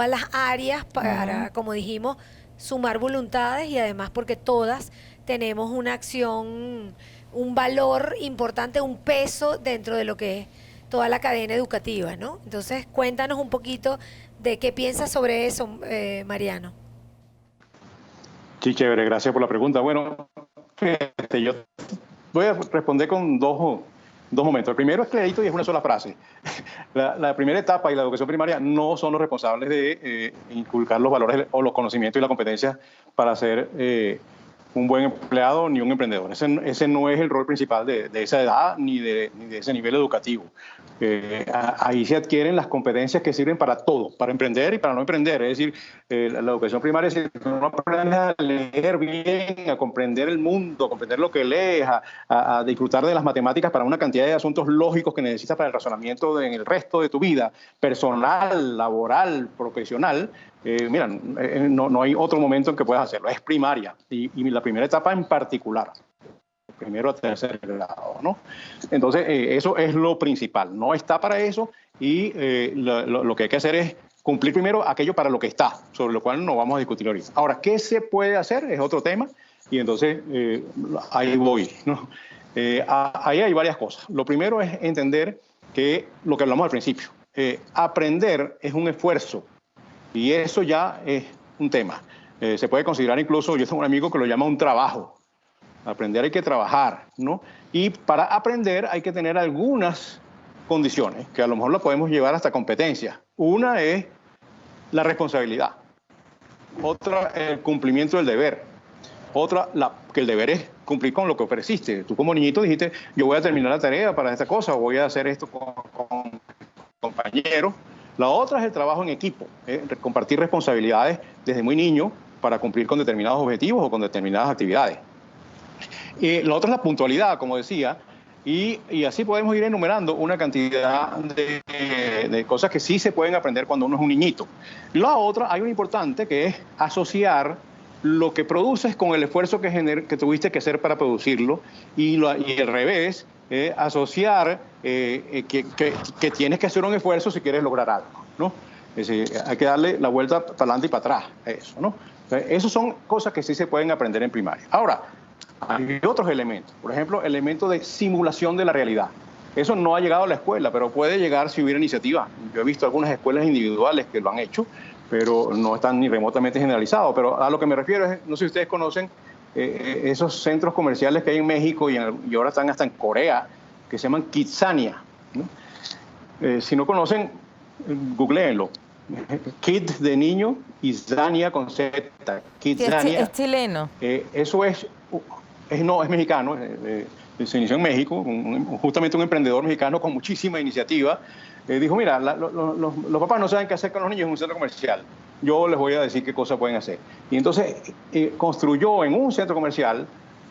las áreas para, como dijimos, sumar voluntades, y además porque todas tenemos una acción, un valor importante, un peso dentro de lo que es toda la cadena educativa, ¿no? Entonces, cuéntanos un poquito de qué piensas sobre eso, Mariano. Sí, chévere, gracias por la pregunta. Bueno, yo voy a responder con dos momentos. El primero es clarito y es una sola frase. La primera etapa y la educación primaria no son los responsables de inculcar los valores o los conocimientos y las competencias para ser un buen empleado ni un emprendedor. Ese no es el rol principal de esa edad ni de ese nivel educativo. Ahí se adquieren las competencias que sirven para todo, para emprender y para no emprender. Es decir, la educación primaria, si no aprendes a leer bien, a comprender el mundo, a comprender lo que lees, a disfrutar de las matemáticas para una cantidad de asuntos lógicos que necesitas para el razonamiento en el resto de tu vida, personal, laboral, profesional, mira, no hay otro momento en que puedas hacerlo. Es primaria y la primera etapa en particular. Primero a tercer grado, ¿no? Entonces, eso es lo principal. No está para eso, y lo que hay que hacer es cumplir primero aquello para lo que está, sobre lo cual no vamos a discutir ahorita. Ahora, ¿qué se puede hacer? Es otro tema, y entonces ahí voy, ¿no? Ahí hay varias cosas. Lo primero es entender que lo que hablamos al principio, aprender es un esfuerzo, y eso ya es un tema. Se puede considerar incluso, yo tengo un amigo que lo llama un trabajo. Aprender hay que trabajar, ¿no? Y para aprender hay que tener algunas condiciones, que a lo mejor las podemos llevar hasta competencias. Una es la responsabilidad. Otra, el cumplimiento del deber. Otra, que el deber es cumplir con lo que ofreciste. Tú como niñito dijiste, yo voy a terminar la tarea para esta cosa, o voy a hacer esto con compañeros. La otra es el trabajo en equipo, compartir responsabilidades desde muy niño para cumplir con determinados objetivos o con determinadas actividades. La otra es la puntualidad, como decía, Y así podemos ir enumerando una cantidad de cosas que sí se pueden aprender cuando uno es un niñito. La otra, hay una importante que es asociar lo que produces con el esfuerzo que tuviste que hacer para producirlo, y al revés, asociar que tienes que hacer un esfuerzo si quieres lograr algo, ¿no? Es decir, hay que darle la vuelta para adelante y para atrás a eso, ¿no? Entonces, esas son cosas que sí se pueden aprender en primaria. Ahora, hay otros elementos, por ejemplo, elemento de simulación de la realidad. Eso no ha llegado a la escuela, pero puede llegar si hubiera iniciativa. Yo he visto algunas escuelas individuales que lo han hecho, pero no están ni remotamente generalizados. Pero a lo que me refiero es, no sé si ustedes conocen esos centros comerciales que hay en México y ahora están hasta en Corea, que se llaman Kidzania, ¿no? Si no conocen, googleenlo. Kid de niño y Zania con Z. Kidzania. Es chileno. Eso es mexicano. Se inició en México, justamente un emprendedor mexicano con muchísima iniciativa. Dijo, mira, los papás no saben qué hacer con los niños en un centro comercial. Yo les voy a decir qué cosas pueden hacer. Y entonces construyó en un centro comercial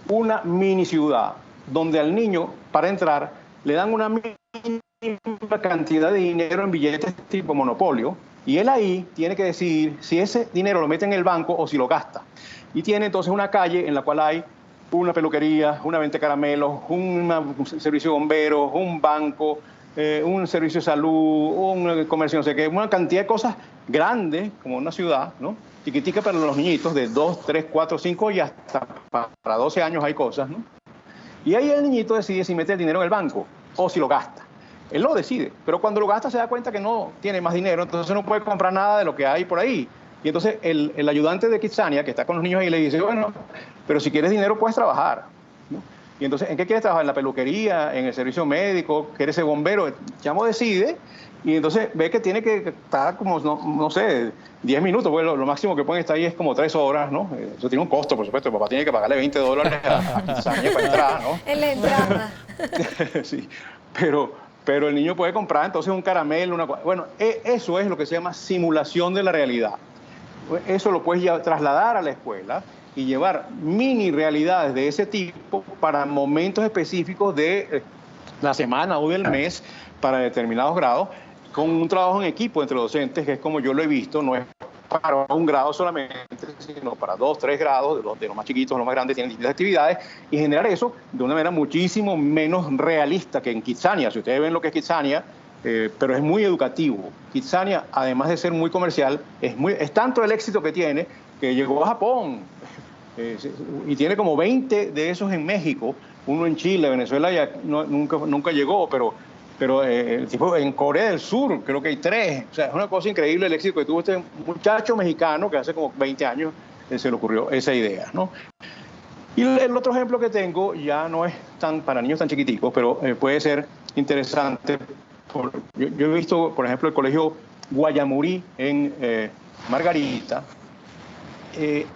una mini ciudad donde al niño, para entrar, le dan una mínima cantidad de dinero en billetes tipo monopolio, y él ahí tiene que decidir si ese dinero lo mete en el banco o si lo gasta. Y tiene entonces una calle en la cual hay una peluquería, una venta de caramelos, un servicio de bomberos, un banco, un servicio de salud, un comercio, no sé qué, una cantidad de cosas grandes, como una ciudad, ¿no? Chiquitica para los niñitos de 2, 3, 4, 5 y hasta para 12 años hay cosas, ¿no? Y ahí el niñito decide si mete el dinero en el banco o si lo gasta. Él lo decide, pero cuando lo gasta se da cuenta que no tiene más dinero, entonces no puede comprar nada de lo que hay por ahí. Y entonces el ayudante de Kidzania, que está con los niños ahí, le dice, bueno, pero si quieres dinero puedes trabajar, ¿no? Y entonces, ¿en qué quieres trabajar? ¿En la peluquería? ¿En el servicio médico? ¿Quieres ser bombero? El chamo decide y entonces ve que tiene que estar como, no sé, 10 minutos, porque lo máximo que pueden estar ahí es como 3 horas, ¿no? Eso tiene un costo, por supuesto, el papá tiene que pagarle $20 a Kidzania para entrar, ¿no? En la entrada. Sí, pero el niño puede comprar entonces un caramelo, bueno, eso es lo que se llama simulación de la realidad. Eso lo puedes trasladar a la escuela y llevar mini realidades de ese tipo para momentos específicos de la semana o del mes para determinados grados, con un trabajo en equipo entre docentes, que es como yo lo he visto, no es para un grado solamente, sino para 2, 3 grados, de los más chiquitos a los más grandes, tienen distintas actividades, y generar eso de una manera muchísimo menos realista que en Kidzania. Si ustedes ven lo que es Kidzania, pero es muy educativo. Kidzania, además de ser muy comercial, es tanto el éxito que tiene que llegó a Japón, y tiene como 20 de esos en México, uno en Chile, Venezuela ya nunca llegó, pero el tipo en Corea del Sur creo que hay 3. O sea, es una cosa increíble el éxito que tuvo este muchacho mexicano que hace como 20 años se le ocurrió esa idea, ¿no? Y el otro ejemplo que tengo ya no es tan para niños tan chiquiticos, pero puede ser interesante. Yo he visto, por ejemplo, el colegio Guayamurí en Margarita.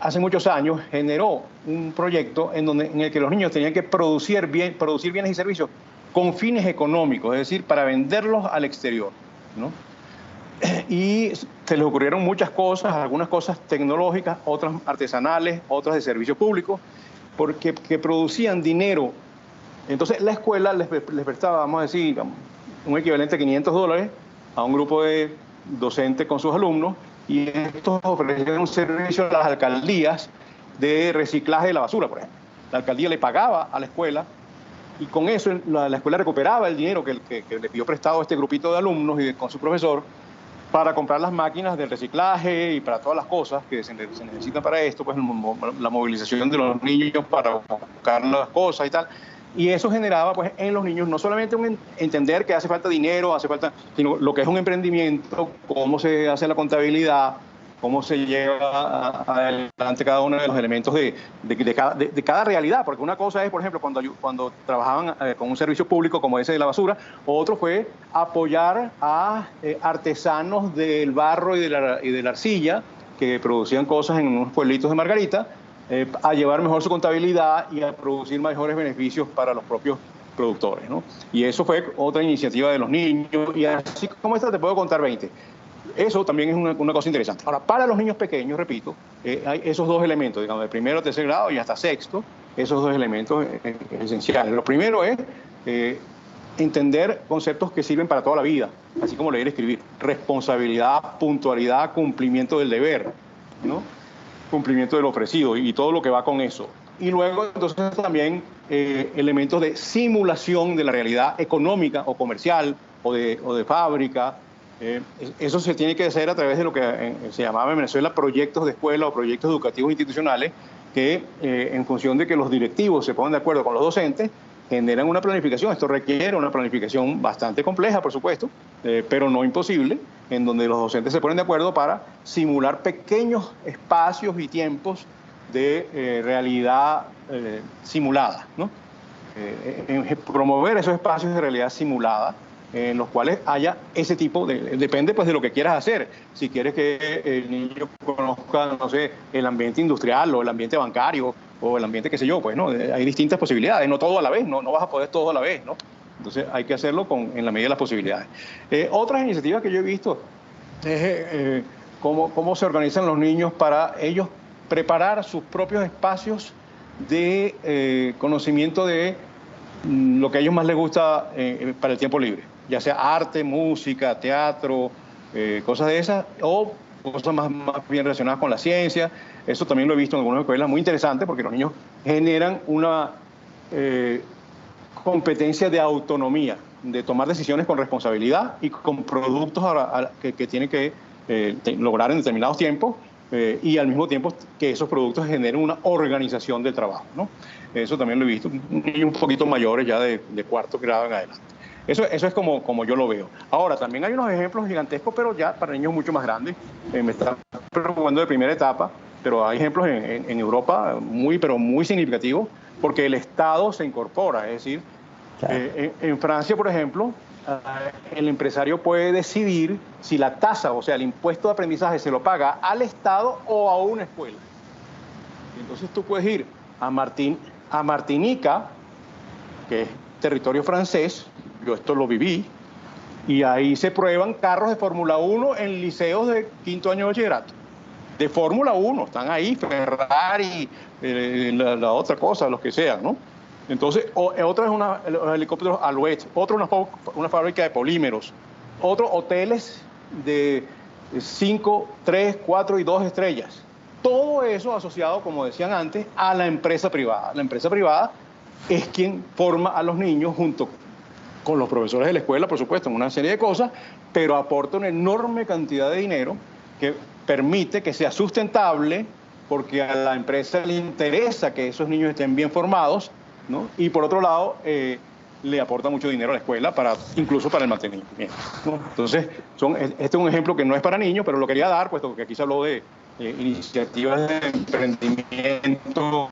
Hace muchos años generó un proyecto en el que los niños tenían que producir bienes y servicios con fines económicos, es decir, para venderlos al exterior, ¿no? Y se les ocurrieron muchas cosas, algunas cosas tecnológicas, otras artesanales, otras de servicio público, que producían dinero. Entonces la escuela les prestaba, vamos a decir, un equivalente a $500 a un grupo de docentes con sus alumnos, y estos ofrecían un servicio a las alcaldías de reciclaje de la basura, por ejemplo. La alcaldía le pagaba a la escuela y con eso la escuela recuperaba el dinero que le pidió prestado a este grupito de alumnos y con su profesor para comprar las máquinas del reciclaje y para todas las cosas que se necesitan para esto, pues la movilización de los niños para buscar las cosas y tal. Y eso generaba pues en los niños no solamente entender que hace falta dinero, sino lo que es un emprendimiento, cómo se hace la contabilidad, cómo se lleva adelante cada uno de los elementos de cada realidad. Porque una cosa es, por ejemplo, cuando trabajaban con un servicio público como ese de la basura, otro fue apoyar a artesanos del barro y de la arcilla que producían cosas en unos pueblitos de Margarita, a llevar mejor su contabilidad y a producir mejores beneficios para los propios productores, ¿no? Y eso fue otra iniciativa de los niños, y así como esta te puedo contar 20. Eso también es una cosa interesante. Ahora, para los niños pequeños, repito, hay esos dos elementos, digamos, de primero, tercer grado y hasta sexto, esos dos elementos esenciales. Lo primero es entender conceptos que sirven para toda la vida, así como leer y escribir. Responsabilidad, puntualidad, cumplimiento del deber, ¿no? Cumplimiento del ofrecido y todo lo que va con eso. Y luego, entonces, también elementos de simulación de la realidad económica o comercial o de fábrica. Eso se tiene que hacer a través de lo que se llamaba en Venezuela proyectos de escuela o proyectos educativos institucionales que, en función de que los directivos se pongan de acuerdo con los docentes, generan una planificación. Esto requiere una planificación bastante compleja, por supuesto, pero no imposible, en donde los docentes se ponen de acuerdo para simular pequeños espacios y tiempos de realidad simulada, ¿no? Promover esos espacios de realidad simulada en los cuales haya ese tipo de... Depende pues de lo que quieras hacer. Si quieres que el niño conozca, no sé, el ambiente industrial o el ambiente bancario o el ambiente, qué sé yo, pues, ¿no? Hay distintas posibilidades, no todo a la vez, no vas a poder todo a la vez, ¿no? Entonces hay que hacerlo en la medida de las posibilidades. Otras iniciativas que yo he visto es cómo se organizan los niños para ellos preparar sus propios espacios de conocimiento de lo que a ellos más les gusta para el tiempo libre, ya sea arte, música, teatro, cosas de esas, o cosas más bien relacionadas con la ciencia. Eso también lo he visto en algunas escuelas, muy interesante, porque los niños generan una competencia de autonomía, de tomar decisiones con responsabilidad y con productos que tienen que lograr en determinados tiempos, y al mismo tiempo que esos productos generen una organización del trabajo, ¿no? Eso también lo he visto, y un poquito mayores ya de cuarto grado en adelante. Eso es como yo lo veo. Ahora, también hay unos ejemplos gigantescos, pero ya para niños mucho más grandes. Me está preocupando de primera etapa, pero hay ejemplos en Europa pero muy significativos, porque el Estado se incorpora. Es decir, en Francia, por ejemplo, el empresario puede decidir si la tasa, o sea, el impuesto de aprendizaje se lo paga al Estado o a una escuela. Entonces tú puedes ir a Martinica, que es territorio francés, yo esto lo viví, y ahí se prueban carros de Fórmula 1 en liceos de quinto año de bachillerato. De Fórmula 1, están ahí, Ferrari, la otra cosa, los que sean, ¿no? Entonces, otra es los helicópteros Alouette, otro una fábrica de polímeros, otro hoteles de 5, 3, 4 y 2 estrellas. Todo eso asociado, como decían antes, a la empresa privada. La empresa privada es quien forma a los niños junto con los profesores de la escuela, por supuesto, en una serie de cosas, pero aporta una enorme cantidad de dinero que permite que sea sustentable, porque a la empresa le interesa que esos niños estén bien formados, ¿no? Y por otro lado, le aporta mucho dinero a la escuela, incluso para el mantenimiento, ¿no? Entonces, este es un ejemplo que no es para niños, pero lo quería dar, puesto que aquí se habló de iniciativas de emprendimiento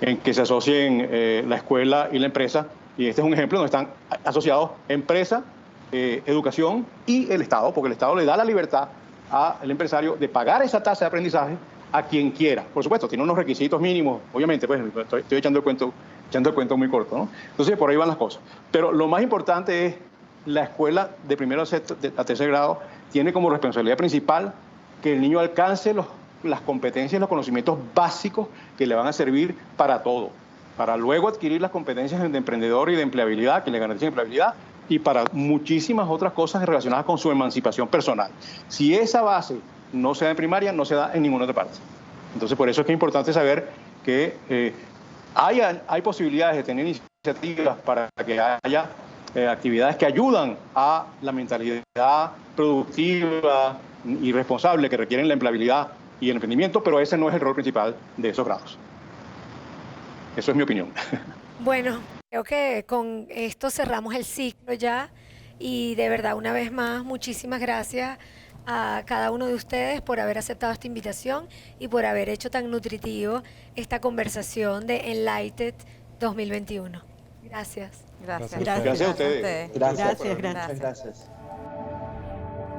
en que se asocien la escuela y la empresa, y este es un ejemplo donde están asociados empresa, educación y el Estado, porque el Estado le da la libertad al empresario de pagar esa tasa de aprendizaje a quien quiera. Por supuesto, tiene unos requisitos mínimos, obviamente, pues estoy echando el cuento muy corto, ¿no? Entonces, por ahí van las cosas. Pero lo más importante es la escuela de primero a tercer grado tiene como responsabilidad principal que el niño alcance las competencias y los conocimientos básicos que le van a servir para todo, para luego adquirir las competencias de emprendedor y de empleabilidad, que le garanticen empleabilidad, y para muchísimas otras cosas relacionadas con su emancipación personal. Si esa base no se da en primaria, no se da en ninguna otra parte. Entonces, por eso es que es importante saber que hay posibilidades de tener iniciativas para que haya actividades que ayudan a la mentalidad productiva y responsable que requieren la empleabilidad y el emprendimiento, pero ese no es el rol principal de esos grados. Eso es mi opinión. Bueno, creo que con esto cerramos el ciclo ya, y de verdad, una vez más, muchísimas gracias a cada uno de ustedes por haber aceptado esta invitación y por haber hecho tan nutritivo esta conversación de Enlighted 2021. Gracias. Gracias a ustedes. Gracias.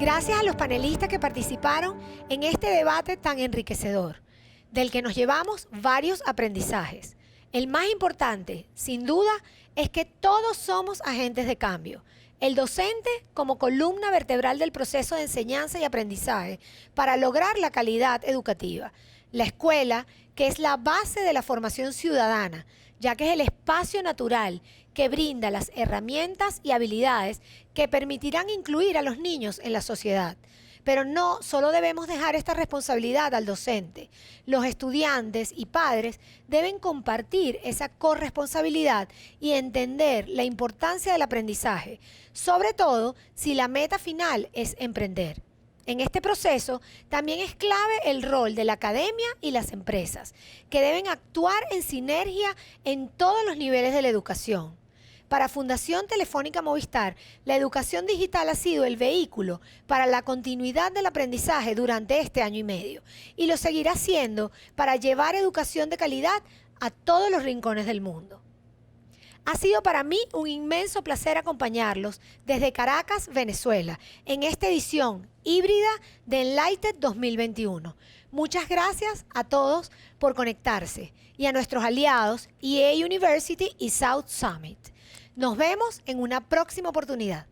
Gracias a los panelistas que participaron en este debate tan enriquecedor, del que nos llevamos varios aprendizajes. El más importante, sin duda, es que todos somos agentes de cambio. El docente como columna vertebral del proceso de enseñanza y aprendizaje para lograr la calidad educativa. La escuela, que es la base de la formación ciudadana, ya que es el espacio natural que brinda las herramientas y habilidades que permitirán incluir a los niños en la sociedad. Pero no solo debemos dejar esta responsabilidad al docente. Los estudiantes y padres deben compartir esa corresponsabilidad y entender la importancia del aprendizaje, sobre todo si la meta final es emprender. En este proceso también es clave el rol de la academia y las empresas, que deben actuar en sinergia en todos los niveles de la educación. Para Fundación Telefónica Movistar, la educación digital ha sido el vehículo para la continuidad del aprendizaje durante este año y medio y lo seguirá siendo para llevar educación de calidad a todos los rincones del mundo. Ha sido para mí un inmenso placer acompañarlos desde Caracas, Venezuela, en esta edición híbrida de Enlighted 2021. Muchas gracias a todos por conectarse y a nuestros aliados EA University y South Summit. Nos vemos en una próxima oportunidad.